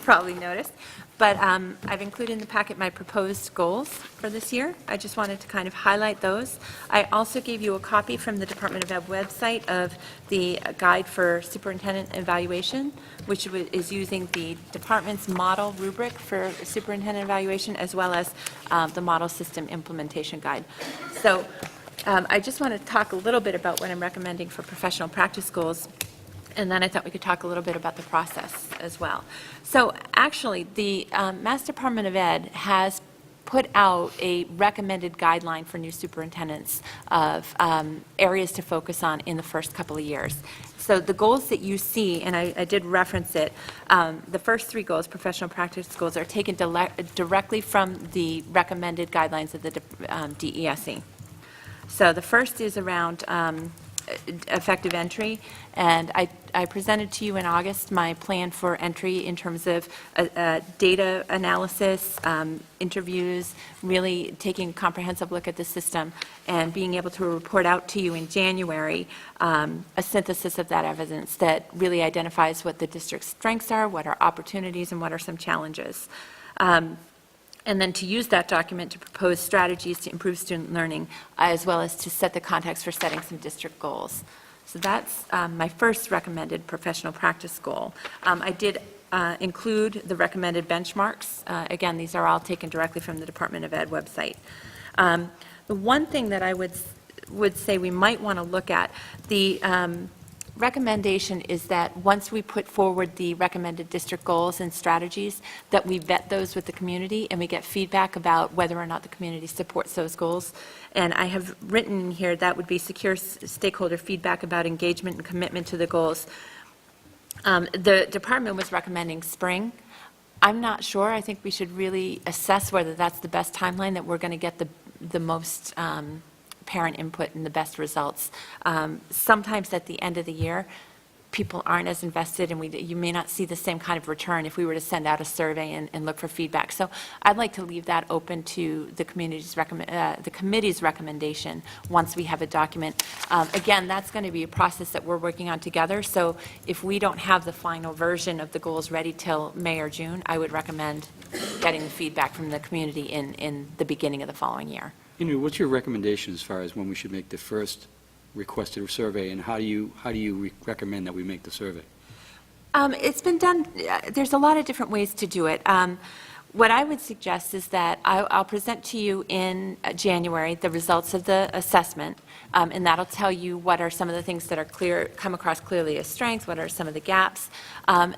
probably noticed, but I've included in the packet my proposed goals for this year. I just wanted to kind of highlight those. I also gave you a copy from the Department of Ed website of the guide for superintendent evaluation, which is using the department's model rubric for superintendent evaluation, as well as the model system implementation guide. So I just want to talk a little bit about what I'm recommending for professional practice goals, and then I thought we could talk a little bit about the process as well. So actually, the Mass Department of Ed has put out a recommended guideline for new superintendents of areas to focus on in the first couple of years. So the goals that you see, and I did reference it, the first three goals, professional practice goals, are taken directly from the recommended guidelines of the DESE. So the first is around effective entry, and I presented to you in August my plan for entry in terms of data analysis, interviews, really taking a comprehensive look at the system, and being able to report out to you in January a synthesis of that evidence that really identifies what the district's strengths are, what are opportunities, and what are some challenges. And then to use that document to propose strategies to improve student learning, as well as to set the context for setting some district goals. So that's my first recommended professional practice goal. I did include the recommended benchmarks. Again, these are all taken directly from the Department of Ed website. The one thing that I would say we might want to look at, the recommendation is that once we put forward the recommended district goals and strategies, that we vet those with the community and we get feedback about whether or not the community supports those goals. And I have written here that would be secure stakeholder feedback about engagement and commitment to the goals. The department was recommending spring. I'm not sure. I think we should really assess whether that's the best timeline, that we're going to get the most parent input and the best results. Sometimes at the end of the year, people aren't as invested, and you may not see the same kind of return if we were to send out a survey and look for feedback. So I'd like to leave that open to the committee's recommendation once we have a document. Again, that's going to be a process that we're working on together. So if we don't have the final version of the goals ready till May or June, I would recommend getting the feedback from the community in the beginning of the following year. Henry, what's your recommendation as far as when we should make the first requested survey, and how do you recommend that we make the survey? It's been done, there's a lot of different ways to do it. What I would suggest is that I'll present to you in January the results of the assessment, and that'll tell you what are some of the things that are come across clearly as strengths, what are some of the gaps.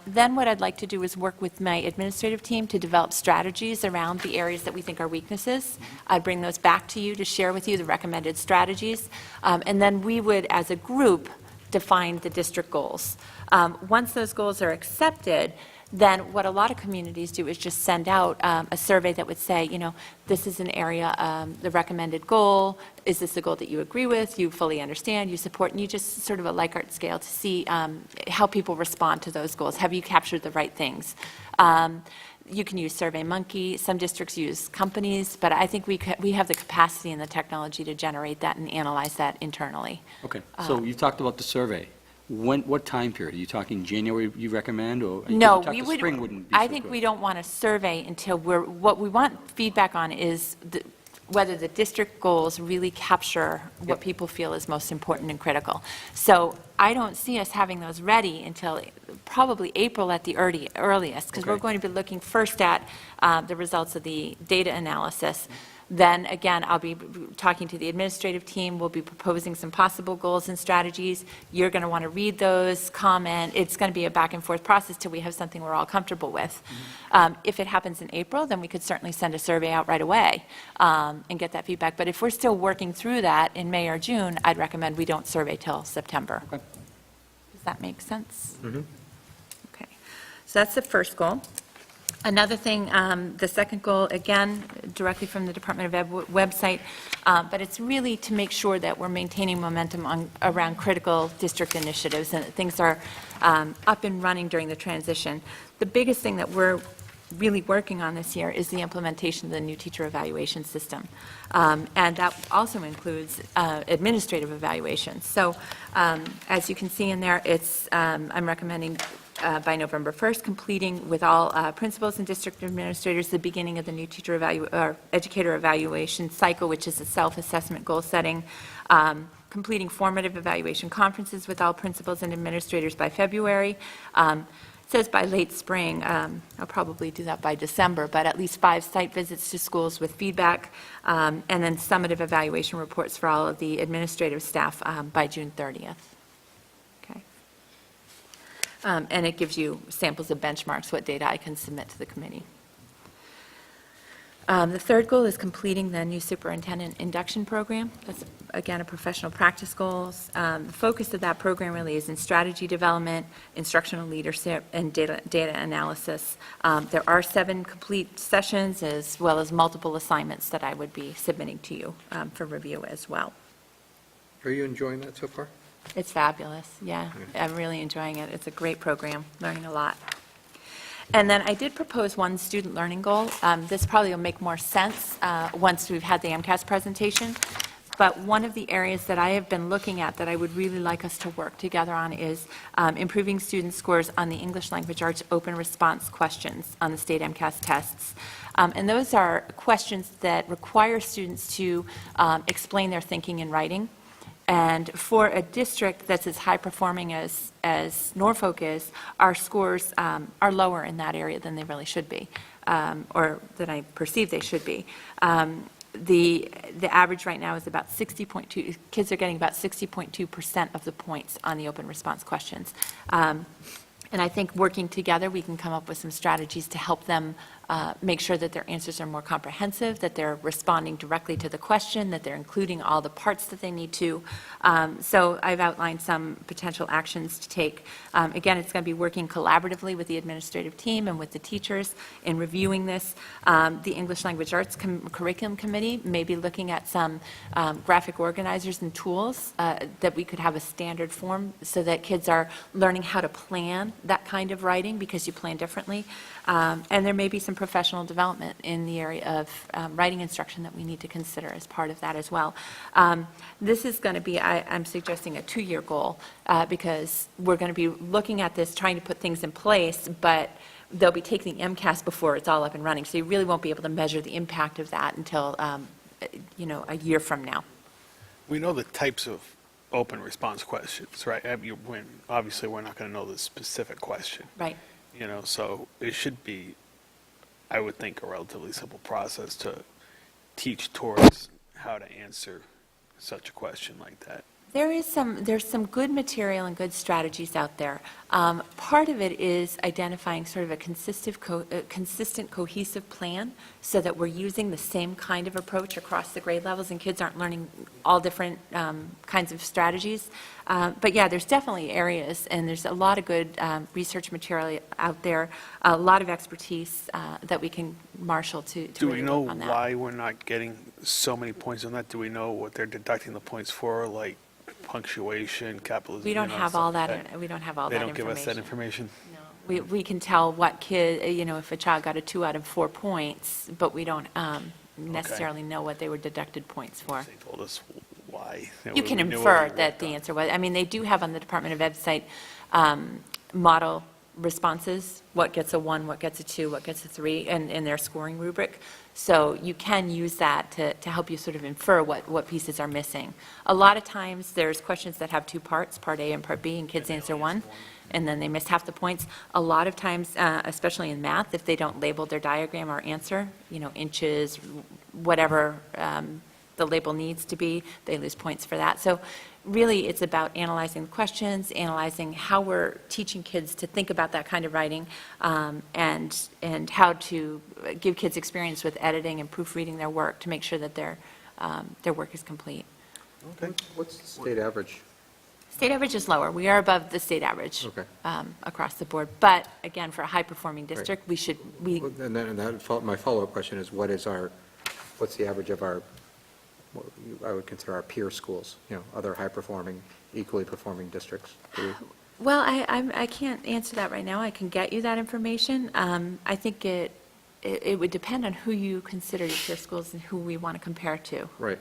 Then what I'd like to do is work with my administrative team to develop strategies around the areas that we think are weaknesses. I'd bring those back to you to share with you the recommended strategies, and then we would, as a group, define the district goals. Once those goals are accepted, then what a lot of communities do is just send out a survey that would say, this is an area, the recommended goal, is this a goal that you agree with, you fully understand, you support, and you just sort of a Likert scale to see how people respond to those goals. Have you captured the right things? You can use SurveyMonkey. Some districts use companies, but I think we have the capacity and the technology to generate that and analyze that internally. Okay, so you talked about the survey. What time period? Are you talking January you recommend, or? No, you talked we the would, spring wouldn't be I so think good. we don't want a survey until what we want feedback on is whether the district goals really capture what people feel is most important and critical. So I don't see us having those ready until probably April at the earliest, because we're Okay. going to be looking first at the results of the data analysis. Then, again, I'll be talking to the administrative team. We'll be proposing some possible goals and strategies. You're going to want to read those, comment. It's going to be a back-and-forth process till we have something we're all comfortable with. If it happens in April, then we could certainly send a survey out right away and get that feedback. But if we're still working through that in May or June, I'd recommend we don't survey till September. Okay. Does that make sense? Okay. So that's the first goal. Another thing, the second goal, again, directly from the Department of Ed website, but it's really to make sure that we're maintaining momentum around critical district initiatives and that things are up and running during the transition. The biggest thing that we're really working on this year is the implementation of the new teacher evaluation system. And that also includes administrative evaluations. So as you can see in there, it's, I'm recommending by November 1st, completing with all principals and district administrators the beginning of the new teacher educator evaluation cycle, which is a self-assessment goal setting, completing formative evaluation conferences with all principals and administrators by February. It says by late spring. I'll probably do that by December, but at least 5 site visits to schools with feedback, and then summative evaluation reports for all of the administrative staff by June 30th. Okay. And it gives you samples of benchmarks, what data I can submit to the committee. The third goal is completing the new superintendent induction program. That's, again, a professional practice goal. The focus of that program really is in strategy development, instructional leadership, and data analysis. There are 7 complete sessions as well as multiple assignments that I would be submitting to you for review as well. Are you enjoying that so far? It's fabulous, yeah. I'm really enjoying it. It's a great program, learning a lot. And then I did propose one student learning goal. This probably will make more sense once we've had the MCAS presentation. But one of the areas that I have been looking at that I would really like us to work together on is improving student scores on the English Language Arts open response questions on the state MCAS tests. And those are questions that require students to explain their thinking and writing. And for a district that's as high performing as Norfolk is, our scores are lower in that area than they really should be, or than I perceive they should be. The average right now is about 60.2, kids are getting about 60.2% of the points on the open response questions. And I think working together, we can come up with some strategies to help them make sure that their answers are more comprehensive, that they're responding directly to the question, that they're including all the parts that they need to. So I've outlined some potential actions to take. Again, it's going to be working collaboratively with the administrative team and with the teachers in reviewing this. The English Language Arts Curriculum Committee may be looking at some graphic organizers and tools that we could have a standard form so that kids are learning how to plan that kind of writing because you plan differently. And there may be some professional development in the area of writing instruction that we need to consider as part of that as well. This is going to be, I'm suggesting a 2-year goal because we're going to be looking at this, trying to put things in place, but they'll be taking MCAS before it's all up and running. So you really won't be able to measure the impact of that until, a year from now. We know the types of open response questions, right? Obviously, we're not going to know the specific question. Right. So it should be, I would think, a relatively simple process to teach towards how to answer such a question like that. There's some good material and good strategies out there. Part of it is identifying sort of a consistent, cohesive plan so that we're using the same kind of approach across the grade levels and kids aren't learning all different kinds of strategies. But yeah, there's definitely areas and there's a lot of good research material out there, a lot of expertise that we can marshal to Do we really know work on that. why we're not getting so many points on that? Do we know what they're deducting the points for, like punctuation, capitalization? We don't have all that. We don't have all that They information. don't give us that information? No. We can tell what kid, if a child got a 2 out of 4 points, but we don't necessarily know what they were deducted points for. They told us why. You can We knew infer what we that worked the on. answer was, they do have on the Department of Ed site model responses, what gets a 1, what gets a 2, what gets a 3, and in their scoring rubric. So you can use that to help you sort of infer what pieces are missing. A lot of times, there's questions that have 2 parts, Part A and Part B, and kids answer 1, and then they miss half the points. A lot of times, especially in math, if they don't label their diagram or answer, inches, whatever the label needs to be, they lose points for that. So really, it's about analyzing the questions, analyzing how we're teaching kids to think about that kind of writing, and how to give kids experience with editing and proofreading their work to make sure that their work is complete. Okay. What's the state average? State average is lower. We are above the state average. Okay. Across the board. But again, for a high-performing district, we My follow-up question is, what's the average of our, what I would consider our peer schools, other high-performing, equally performing districts? Well, I can't answer that right now. I can get you that information. I think it would depend on who you consider your peer schools and who we want to compare to. Right.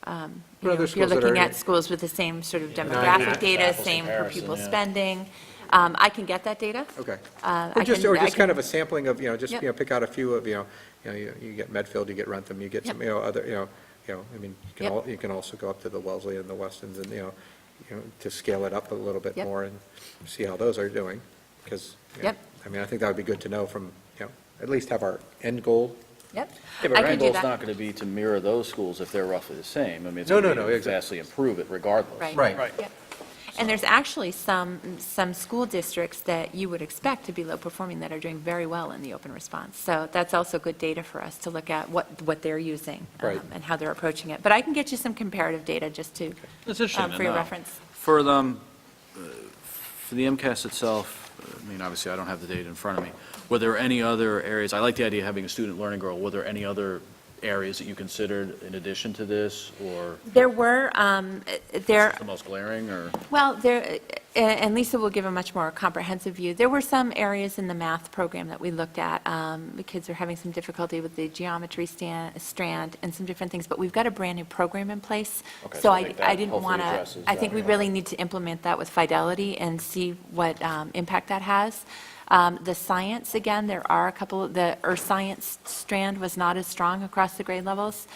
If other you're schools that looking are- at schools with the same sort of Yeah, demographic data, apples same per comparison, pupil yeah. spending, I can get that data. Okay. I Or just can- kind of a sampling of, just, Yep. pick out a few of, you get Medfield, you get Rentham, you get some, Yep. other, I mean, Yep. you can also go up to the Wellesley and the Westons and, to scale it up a little bit Yep. more and see how those are doing. Because, Yep. I mean, I think that would be good to know from, at least have our end goal. Yep. Yeah, but I our can end do goal's that. not going to be to mirror those schools if they're roughly the same. I mean, it's No, going no, to no, be exactly. vastly improve it regardless. Right. Right. Yep. And there's actually some school districts that you would expect to be low-performing that are doing very well in the open response. So that's also good data for us to look at what they're using Right. and how they're approaching it. But I can get you some comparative data just to, That's interesting to for your know. reference. For the MCAS itself, I mean, obviously, I don't have the data in front of me. Were there any other areas, I like the idea of having a student learning goal. Were there any other areas that you considered in addition to this, or There were, the most glaring, or? well, and Lisa will give a much more comprehensive view. There were some areas in the math program that we looked at. The kids are having some difficulty with the geometry strand and some different things, but we've got a brand-new program in place. Okay, So so I I think that didn't hopefully want to, addresses I think that. we really need to implement that with fidelity and see what impact that has. The science, again, there are a couple, the earth science strand was not as strong across the grade levels,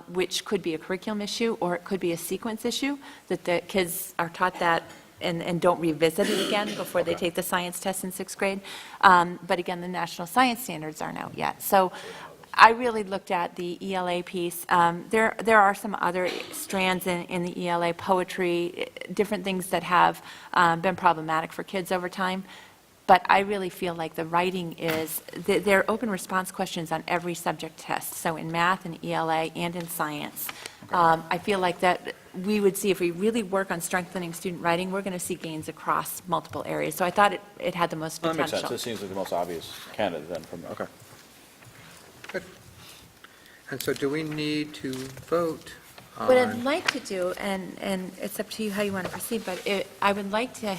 which could be a curriculum issue, or it could be a sequence issue, that the kids are taught that and don't revisit it again before they Okay. take the science test in sixth grade. But again, the national science standards aren't out yet. So I really looked at the ELA piece. There are some other strands in the ELA, poetry, different things that have been problematic for kids over time. But I really feel like the writing is, there are open response questions on every subject test. So in math and ELA and in science. I feel like that we would see, if we really work on strengthening student writing, we're going to see gains across multiple areas. So I thought it had the most That potential. makes sense. This seems like the most obvious candidate then from, okay. Good. And so do we need to vote on? What I'd like to do, and it's up to you how you want to proceed, but I would like to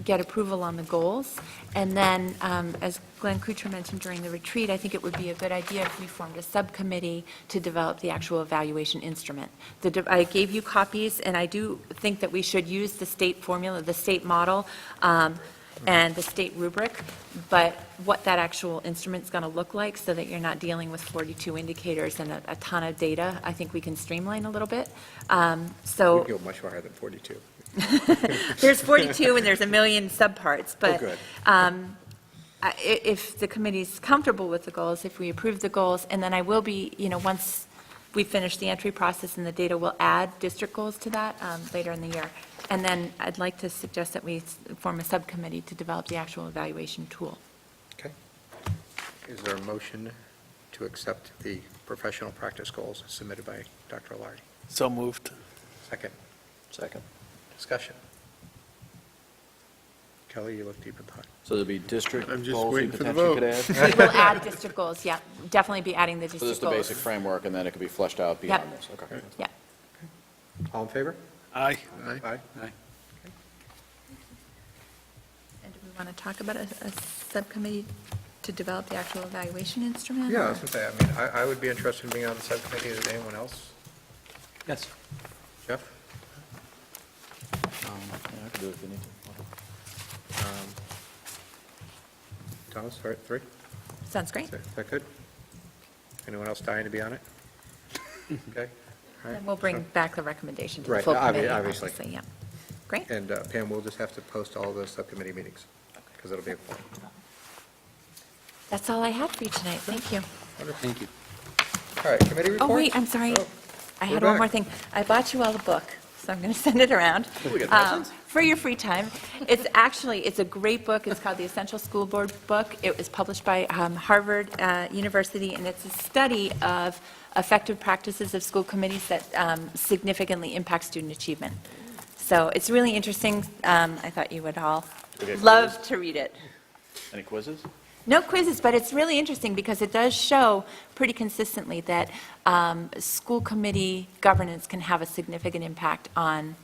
get approval on the goals, and then, as Glenn Kuchar mentioned during the retreat, I think it would be a good idea if we formed a subcommittee to develop the actual evaluation instrument. I gave you copies, and I do think that we should use the state formula, the state model, and the state rubric, but what that actual instrument's going to look like, so that you're not dealing with 42 indicators and a ton of data, I think we can streamline a little bit. So. We go much higher than 42. There's 42 and there's a million subparts, but good. If the committee's comfortable with the goals, if we approve the goals, and then I will be, once we finish the entry process and the data, we'll add district goals to that later in the year. And then I'd like to suggest that we form a subcommittee to develop the actual evaluation tool. Okay. Is there a motion to accept the professional practice goals submitted by Dr. O'Leary? So moved. Second. Second. Discussion. Kelly, you look deep in thought. So there'll be district I'm just goals we waiting for the potentially could add? We'll add district goals, yeah, definitely be adding the So this district is the goals. basic framework, and then it could be fleshed out beyond Yep. this, okay. Yeah. All in favor? Aye. Aye. Aye. And do we want to talk about a subcommittee to develop the actual evaluation instrument? Yeah, I or- was going to say, I mean, I would be interested in being on the subcommittee. Is anyone else? Yes. Jeff? Yeah, I could do it if you need to. Thomas, all right, 3? Sounds great. Is that good? Anyone else dying to be on it? Okay, all right. And we'll bring back the recommendation to the Right, full committee. obviously. Yeah. Great. And Pam, we'll just have to post all the subcommittee meetings, because it'll be a forum. That's all I had for you tonight. Thank you. Thank you. All right, committee reports? Oh, wait, I'm sorry. Oh, I we're had one more back. thing. I bought you all a book, so I'm going to send it around. We got presents? For your free time. It's a great book. It's called the Essential School Board Book. It was published by Harvard University, and it's a study of effective practices of school committees that significantly impact student achievement. So it's really interesting. I thought you would all Okay, love to read it. Any quizzes? No quizzes, but it's really interesting because it does show pretty consistently that school committee governance can have a significant impact on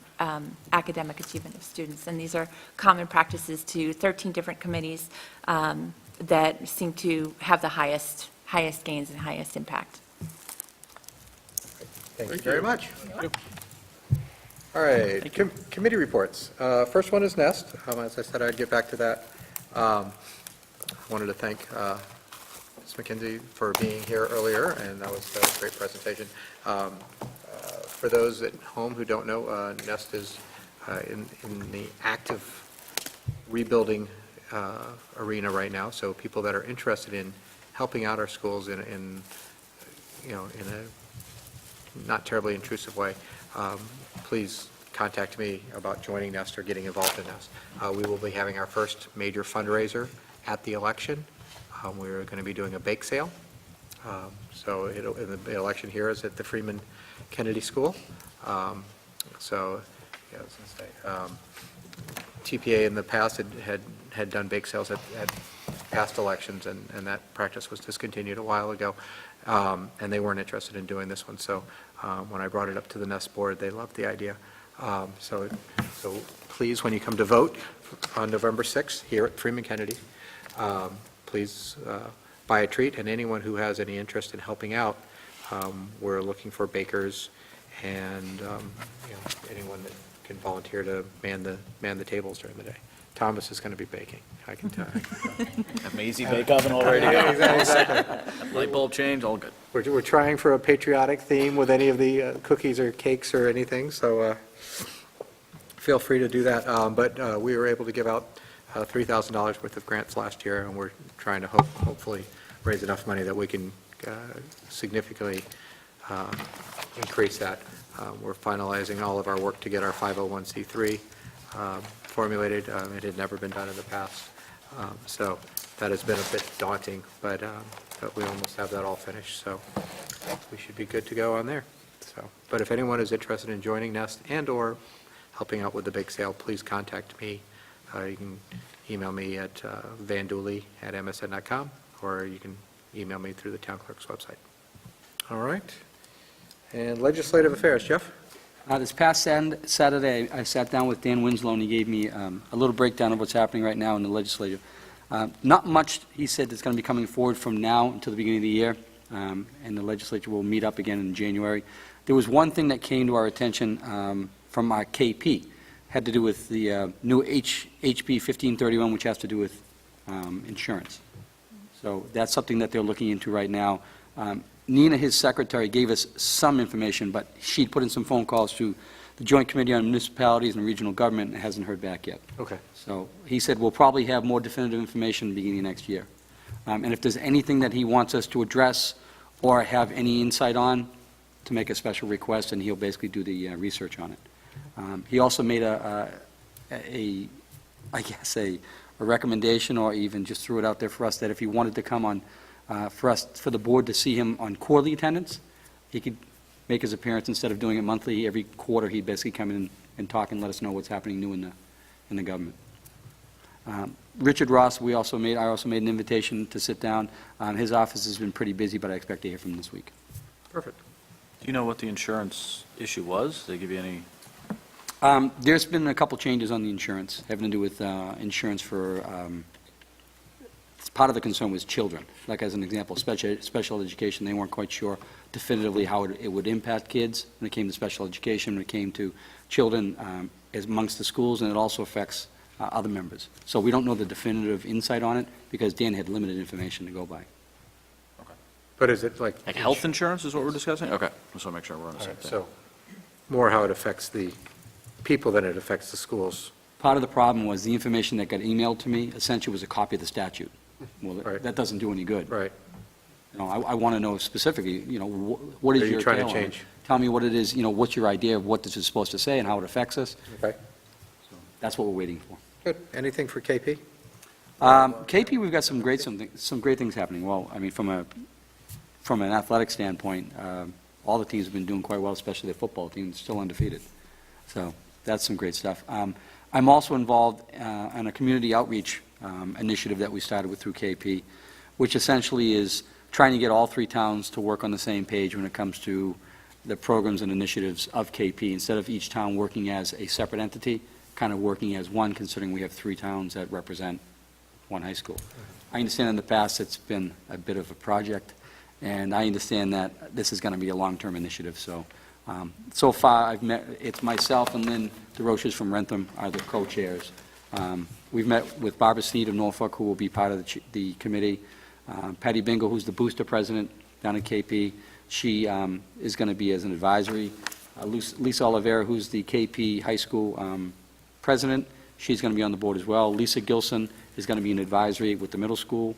academic achievement of students. And these are common practices to 13 different committees that seem to have the highest gains and highest impact. Thank you very much. All right, committee reports. First one is Nest. As I said, I'd get back to that. I wanted to thank Ms. McKenzie for being here earlier, and that was a great presentation. For those at home who don't know, Nest is in the active rebuilding arena right now, so people that are interested in helping out our schools in a not terribly intrusive way, please contact me about joining Nest or getting involved in Nest. We will be having our first major fundraiser at the election. We're going to be doing a bake sale. So the election here is at the Freeman Kennedy School. So, yeah, I was going to say, TPA in the past had done bake sales at past elections, and that practice was discontinued a while ago, and they weren't interested in doing this one. So when I brought it up to the Nest board, they loved the idea. So please, when you come to vote on November 6th here at Freeman Kennedy, please buy a treat, and anyone who has any interest in helping out, we're looking for bakers and anyone that can volunteer to man the tables during the day. Thomas is going to be baking, I can tell you. Amazing bake oven already. Yeah, exactly. Light bulb change, all good. We're trying for a patriotic theme with any of the cookies or cakes or anything, so feel free to do that. But we were able to give out $3,000 worth of grants last year, and we're trying to hopefully raise enough money that we can significantly increase that. We're finalizing all of our work to get our 501c3 formulated. It had never been done in the past, so that has been a bit daunting, but we almost have that all finished, so we should be good to go on there. So, but if anyone is interested in joining Nest and/or helping out with the bake sale, please contact me. You can email me at vandooley@msn.com, or you can email me through the town clerk's website. All right. And legislative affairs, Jeff? This past Saturday, I sat down with Dan Winslow, and he gave me a little breakdown of what's happening right now in the legislature. Not much, he said, that's going to be coming forward from now until the beginning of the year, and the legislature will meet up again in January. There was one thing that came to our attention from our KP, had to do with the new HB 1531, which has to do with insurance. So that's something that they're looking into right now. Nina, his secretary, gave us some information, but she put in some phone calls to the Joint Committee on Municipalities and Regional Government and hasn't heard back yet. Okay. So he said we'll probably have more definitive information beginning of next year. And if there's anything that he wants us to address or have any insight on, to make a special request, and he'll basically do the research on it. He also made a recommendation, or even just threw it out there for us, that if he wanted to come on, for the board to see him on quarterly attendance, he could make his appearance instead of doing it monthly. Every quarter, he'd basically come in and talk and let us know what's happening new in the government. Richard Ross, I also made an invitation to sit down. His office has been pretty busy, but I expect to hear from him this week. Perfect. Do you know what the insurance issue was? Did they give you any? There's been a couple changes on the insurance, having to do with insurance for, part of the concern was children. Like as an example, special education, they weren't quite sure definitively how it would impact kids when it came to special education, when it came to children as amongst the schools, and it also affects other members. So we don't know the definitive insight on it, because Dan had limited information to go by. But is it like? Like health insurance is what we're discussing? Okay, just want to make sure we're on the All same right, thing. so more how it affects the people than it affects the schools. Part of the problem was the information that got emailed to me essentially was a copy of the statute. Well, Right. that doesn't do any good. Right. You know, I want to know specifically, what is What are you your trying to tale on it? change? Tell me what it is, what's your idea of what this is supposed to say and how it affects us. Okay. That's what we're waiting for. Good. Anything for KP? KP, we've got some great things happening. Well, I mean, from an athletic standpoint, all the teams have been doing quite well, especially the football team, still undefeated. So that's some great stuff. I'm also involved in a community outreach initiative that we started with through KP, which essentially is trying to get all 3 towns to work on the same page when it comes to the programs and initiatives of KP, instead of each town working as a separate entity, kind of working as one, considering we have 3 towns that represent one high school. I understand in the past it's been a bit of a project, and I understand that this is going to be a long-term initiative, so so far, I've met, it's myself and Lynn DeRoches from Rentham are the co-chairs. We've met with Barbara Sneed of Norfolk, who will be part of the committee. Patty Bingle, who's the booster president down at KP, she is going to be as an advisory. Lisa Oliveira, who's the KP high school president, she's going to be on the board as well. Lisa Gilson is going to be an advisory with the middle school.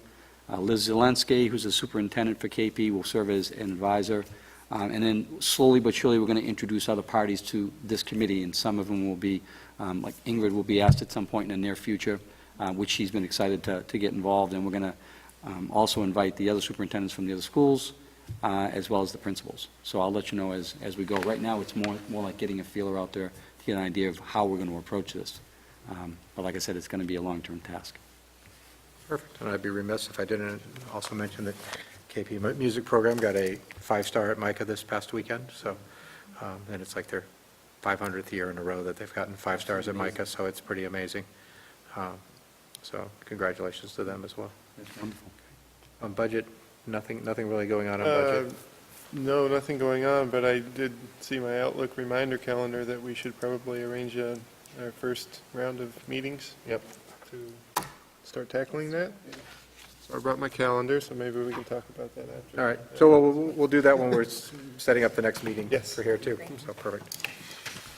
Liz Zelensky, who's the superintendent for KP, will serve as an advisor. And then slowly but surely, we're going to introduce other parties to this committee, and some of them will be, like Ingrid will be asked at some point in the near future, which she's been excited to get involved, and we're going to also invite the other superintendents from the other schools, as well as the principals. So I'll let you know as we go. Right now, it's more like getting a feeler out there to get an idea of how we're going to approach this. But like I said, it's going to be a long-term task. Perfect. And I'd be remiss if I didn't also mention that KP Music Program got a 5-star at MICA this past weekend, so, and it's like their 500th year in a row that they've gotten 5 stars at MICA, so it's pretty amazing. So congratulations to them as well. That's wonderful. On budget, nothing really going on budget? No, nothing going on, but I did see my Outlook reminder calendar that we should probably arrange our first round of meetings. Yep. To start tackling that. So I brought my calendar, so maybe we can talk about that after. All right, so we'll do that when we're setting up the next meeting. Yes. For here, too, so perfect.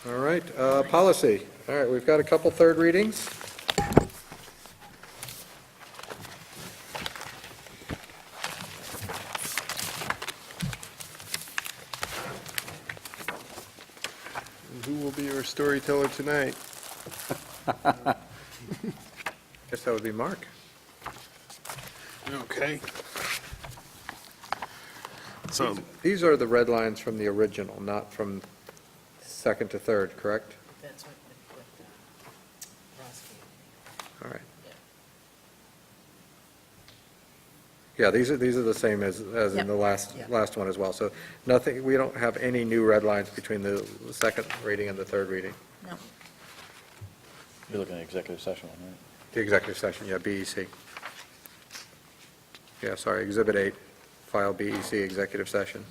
All right, policy. All right, we've got a couple third readings. And who will be your storyteller tonight? Guess that would be Mark. Okay. So, These are the red lines from the original, not from second to third, correct? That's what Ross gave me. All right. Yeah, these are the same as in Yep. the last Yep. one as well. So nothing, we don't have any new red lines between the second reading and the third reading. No. You're looking at executive session, right? The executive session, yeah, BEC. Yeah, sorry, Exhibit 8, file BEC, executive session.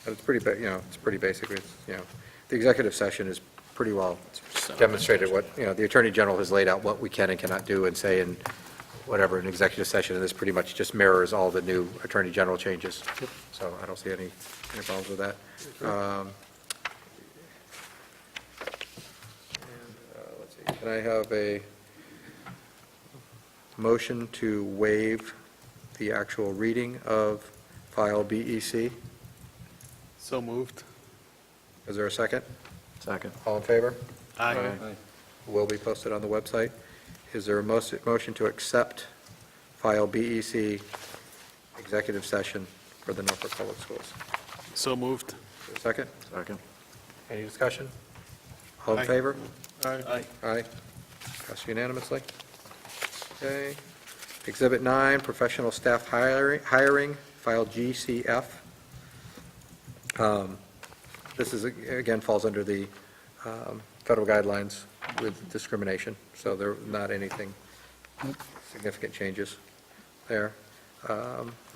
And it's pretty, it's pretty basic. It's, the executive session is pretty well demonstrated what, the Attorney General has laid out what we can and cannot do and say in whatever, an executive session, and this pretty much just mirrors all the new Attorney General changes. So I don't see any problems with that. Let's see, can I have a motion to waive the actual reading of file BEC? so moved. Is there a second? Second. All in favor? Aye. Will be posted on the website. Is there a motion to accept file BEC executive session for the Norfolk Public Schools? So moved. Is there a second? Second. Any discussion? All in Aye. favor? Aye. Aye. Passed unanimously. Okay. Exhibit 9, professional staff hiring, file GCF. This is, again, falls under the federal guidelines with discrimination, so there are not anything significant changes there.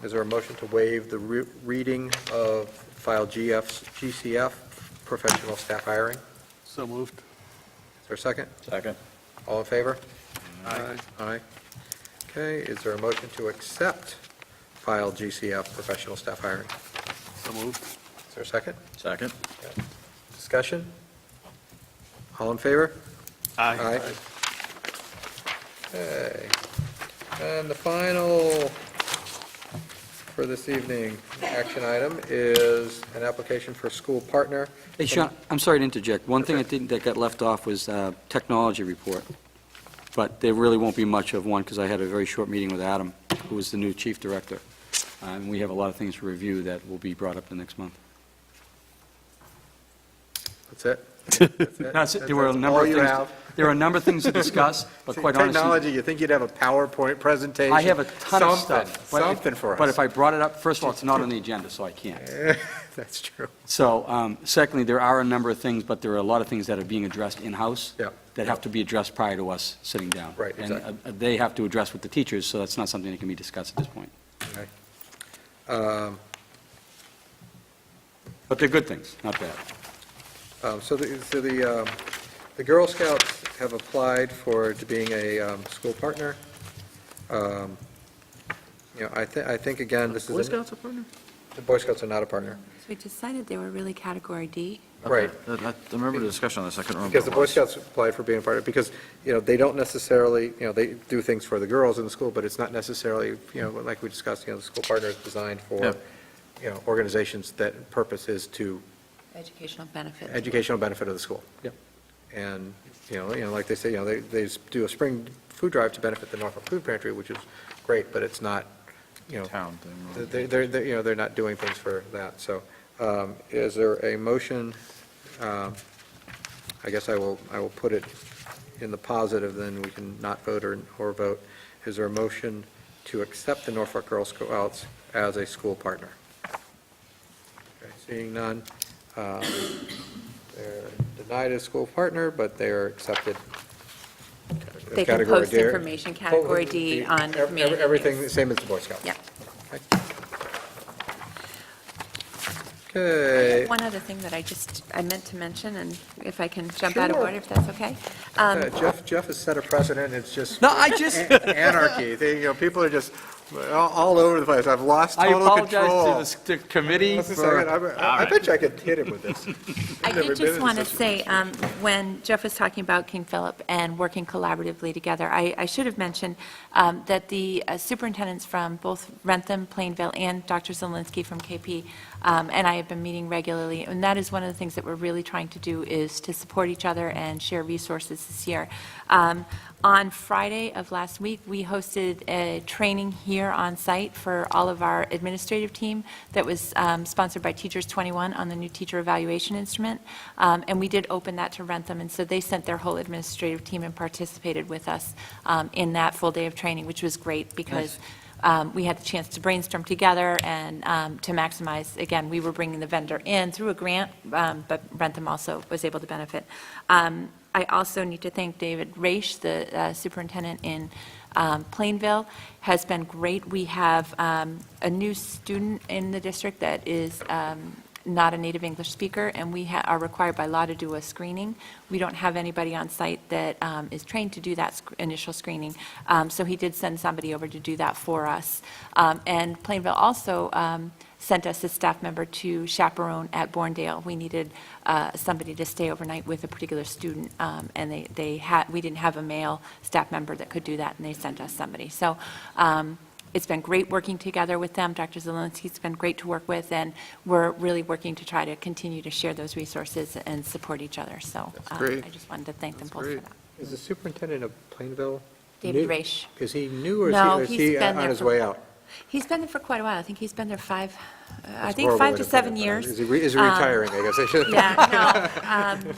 Is there a motion to waive the reading of file GCF, professional staff hiring? So moved. Is there a second? Second. All in favor? Aye. Aye. Okay, is there a motion to accept file GCF, professional staff hiring? So moved. Is there a second? Second. Discussion? All in favor? Aye. Okay. And the final for this evening action item is an application for school partner. Hey, Sean, I'm sorry to interject. One thing that got left off was technology report, but there really won't be much of one because I had a very short meeting with Adam, who is the new chief director, and we have a lot of things to review that will be brought up the next month. That's it? That's it. There were a That's number all of you things, have? there were a number of things to discuss, but quite honestly, Technology, you think you'd have a PowerPoint presentation? I have a ton of Something, stuff. but if- Something for us. But if I brought it up, first of all, it's not on the agenda, so I can't. That's true. So, secondly, there are a number of things, but there are a lot of things that are being addressed in-house Yeah. that have to be addressed prior to us sitting down. Right, exactly. And they have to address with the teachers, so that's not something that can be discussed at this point. Okay. Um, But they're good things, not bad. So the Girl Scouts have applied to being a school partner. I think, again, this is. Boy Scouts a partner? The Boy Scouts are not a partner. So we decided they were really category D. Right. I remember the discussion on this, I couldn't remember. Because the what Boy it was. Scouts applied for being a partner, because, they don't necessarily, they do things for the girls in the school, but it's not necessarily, like we discussed, the school partner is designed for, organizations that purpose is to Educational benefit. educational benefit of the school. Yep. And, like they say, they do a spring food drive to benefit the Norfolk Food Pantry, which is great, but it's not, Town thing. they're not doing things for that. So is there a motion? I guess I will put it in the positive, then we can not vote or vote. Is there a motion to accept the Norfolk Girl Scouts as a school partner? Okay, seeing none. They're denied as school partner, but they are accepted. as They can category post D. information, category D on community Everything news. the same as the Boy Scouts. Yep. Okay. One other thing that I meant to mention, and if I can jump out of Sure. order, if that's okay. Jeff has set a precedent, it's just No, I just, anarchy. People are just all over the place. I've lost I total control. apologize to the committee Just a for... second. I bet you I could hit him with this. I Never did been just in want to such a- say, when Jeff was talking about King Philip and working collaboratively together, I should have mentioned that the superintendents from both Rentham, Plainville, and Dr. Zelinski from KP, and I have been meeting regularly, and that is one of the things that we're really trying to do, is to support each other and share resources this year. On Friday of last week, we hosted a training here on site for all of our administrative team that was sponsored by Teachers 21 on the new teacher evaluation instrument. And we did open that to Rentham, and so they sent their whole administrative team and participated with us in that full day of training, which was great because we had the chance to brainstorm together and to maximize, again, we were bringing the vendor in through a grant, but Rentham also was able to benefit. I also need to thank David Raish, the superintendent in Plainville, has been great. We have a new student in the district that is not a native English speaker, and we are required by law to do a screening. We don't have anybody on site that is trained to do that initial screening, so he did send somebody over to do that for us. And Plainville also sent us a staff member to chaperone at Borndale. We needed somebody to stay overnight with a particular student, and we didn't have a male staff member that could do that, and they sent us somebody. So it's been great working together with them. Dr. Zelinski's been great to work with, and we're really working to try to continue to share those resources and support each other. So great. I just wanted to thank them both great. for that. Is the superintendent of Plainville? David new? Raish. Is he new, or No, is he's he been on there his for- way out? He's been there for quite a while. I think he's been there That's 5 horrible way to put it, 7 but years. Is he retiring, I guess I should? Yeah, no.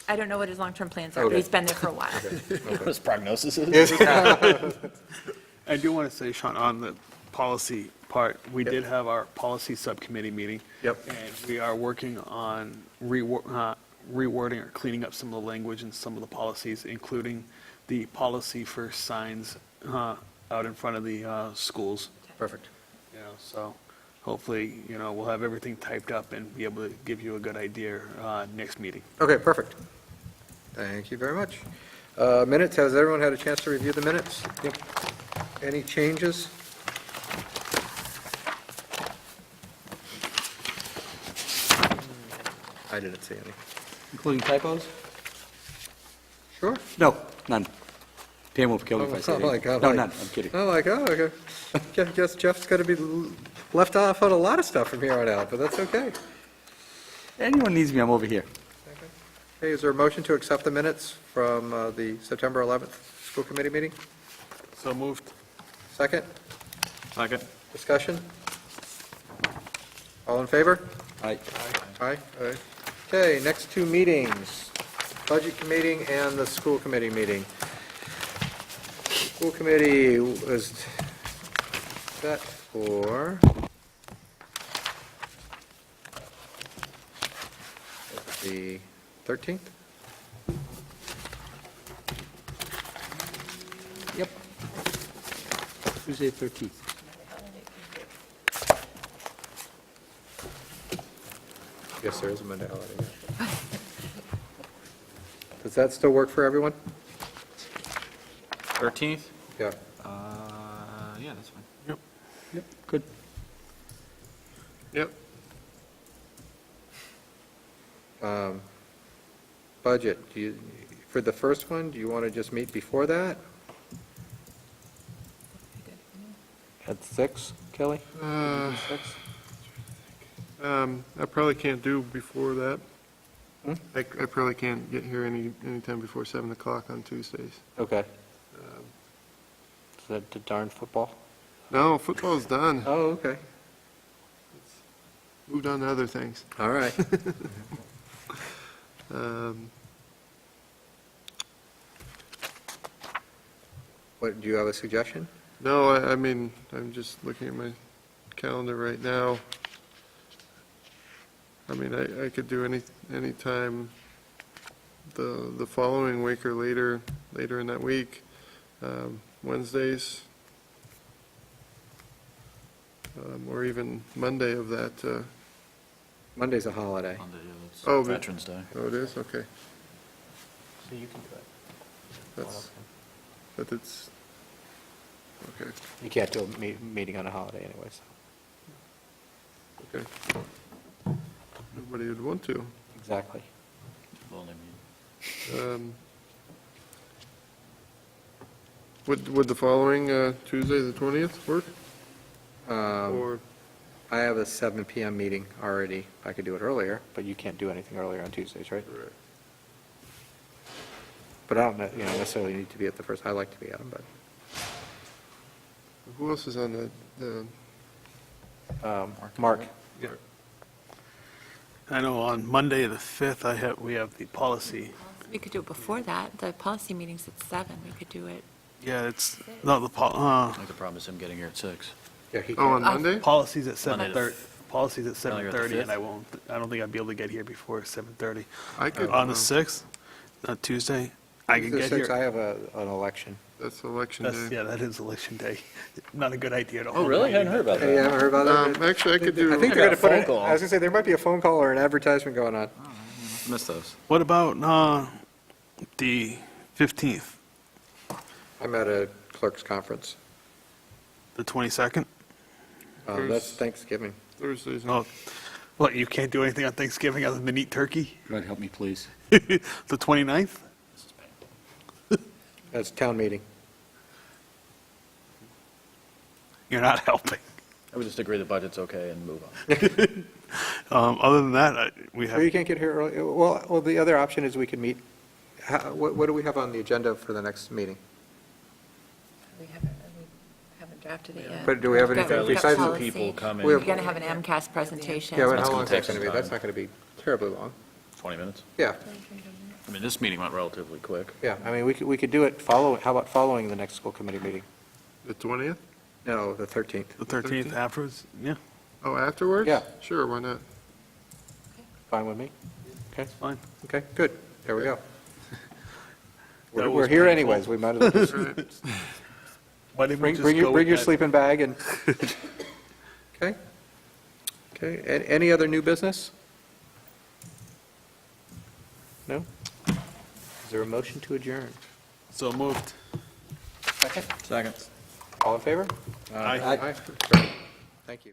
I don't know what his long-term plans are, but Okay. he's been there for a while. What his prognosis is? I do want to say, Sean, on the policy part, we Yep. did have our policy subcommittee meeting. Yep. And we are working on rewording or cleaning up some of the language in some of the policies, including the policy for signs out in front of the schools. Perfect. So hopefully, we'll have everything typed up and be able to give you a good idea next meeting. Okay, perfect. Thank you very much. Minutes, has everyone had a chance to review the minutes? Yep. Any changes? I didn't see any. Including typos? Sure. No, none. Pam will kill me if I say Oh, my anything. God, No, like- none, I'm kidding. Oh, like, oh, okay. Guess Jeff's going to be left off on a lot of stuff from here on out, but that's okay. Anyone needs me, I'm over here. Okay, is there a motion to accept the minutes from the September 11th school committee meeting? So moved. Second? Second. Discussion? All in favor? Aye. Aye. Aye. Okay, next two meetings, Budget Committee and the School Committee meeting. School Committee was set for the 13th? Yep. Tuesday, 13th. Yes, there is a Monday holiday. Does that still work for everyone? 13th? Yeah. Yeah, that's fine. Yep, good. Yep. Budget, for the first one, do you want to just meet before that? At 6, Kelly? 6? I probably can't do before that. Hmm? I probably can't get here anytime before 7 o'clock on Tuesdays. Okay. Is that the darn football? No, football's done. Oh, okay. Moved on to other things. All right. What, do you have a suggestion? No, I mean, I'm just looking at my calendar right now. I mean, I could do any time the following week or later in that week. Wednesdays, or even Monday of that. Monday's a holiday. Monday, yeah, that's Oh, but- Veterans Day. Oh, it is? Okay. So you can do it. But it's, okay, You can't do a meeting on a holiday anyways. okay. Nobody would want to. Exactly. Lonely meeting. Would the following Tuesday, the 20th, work? Um, Or, I have a 7 PM meeting already. I could do it earlier, but you can't do anything earlier on Tuesdays, right? But I don't necessarily need to be at the first. I like to be at them, but who else is on the, Mark. I know on Monday, the 5th, we have the policy. We could do it before that. The policy meeting's at 7. We could do it. Yeah, it's, no, I think the problem is him getting here at 6. Yeah, he oh, on can't. Monday? policy's at Monday the 7:30. Policy's at Oh, you're at the 7:30, and 5th? I don't think I'd be able to get here before 7:30. I could. On the 6th, Tuesday, I can The get 6th, I here. have an election. That's election That's, day. yeah, that is election day. Not a good idea to Oh, hold. really? I hadn't heard about Hey, you haven't heard about that? Actually, I could do. I think I they're got a going to put phone it, call. I was going to say, there might be a phone call or an advertisement going on. Missed those. What about the 15th, I'm at a clerk's conference. the 22nd? That's Thanksgiving. Thursdays. Oh, what, you can't do anything on Thanksgiving other than eat turkey? God, help me, please. The 29th? That's town meeting. You're not helping. I would just agree the budget's okay and move on. Other than that, we Or you have, can't get here early. Well, the other option is we could meet. What do we have on the agenda for the next meeting? We haven't drafted it yet. But do we have We've got- anything we've got besides the policy. people coming? We We're have- going to have an MCAS presentation. Yeah, but That's how gonna long is take that going to some be? That's time. not going to be terribly long. 20 minutes? Yeah, I mean, this meeting went relatively quick. yeah. I mean, we could do it how about following the next school committee meeting? The 20th? No, the 13th. the 13th afterwards, yeah, Oh, afterwards? Yeah. Sure, why not? Fine with me? Okay, fine. okay, good. There we go. That We're was here painful. anyways. We might as well just Right. Why didn't we bring just bring your go bring with your that? sleeping bag and, okay? Okay, any other new business? No? Is there a motion to adjourn? So moved. Second? Second. All in favor? Aye. Aye. Thank you.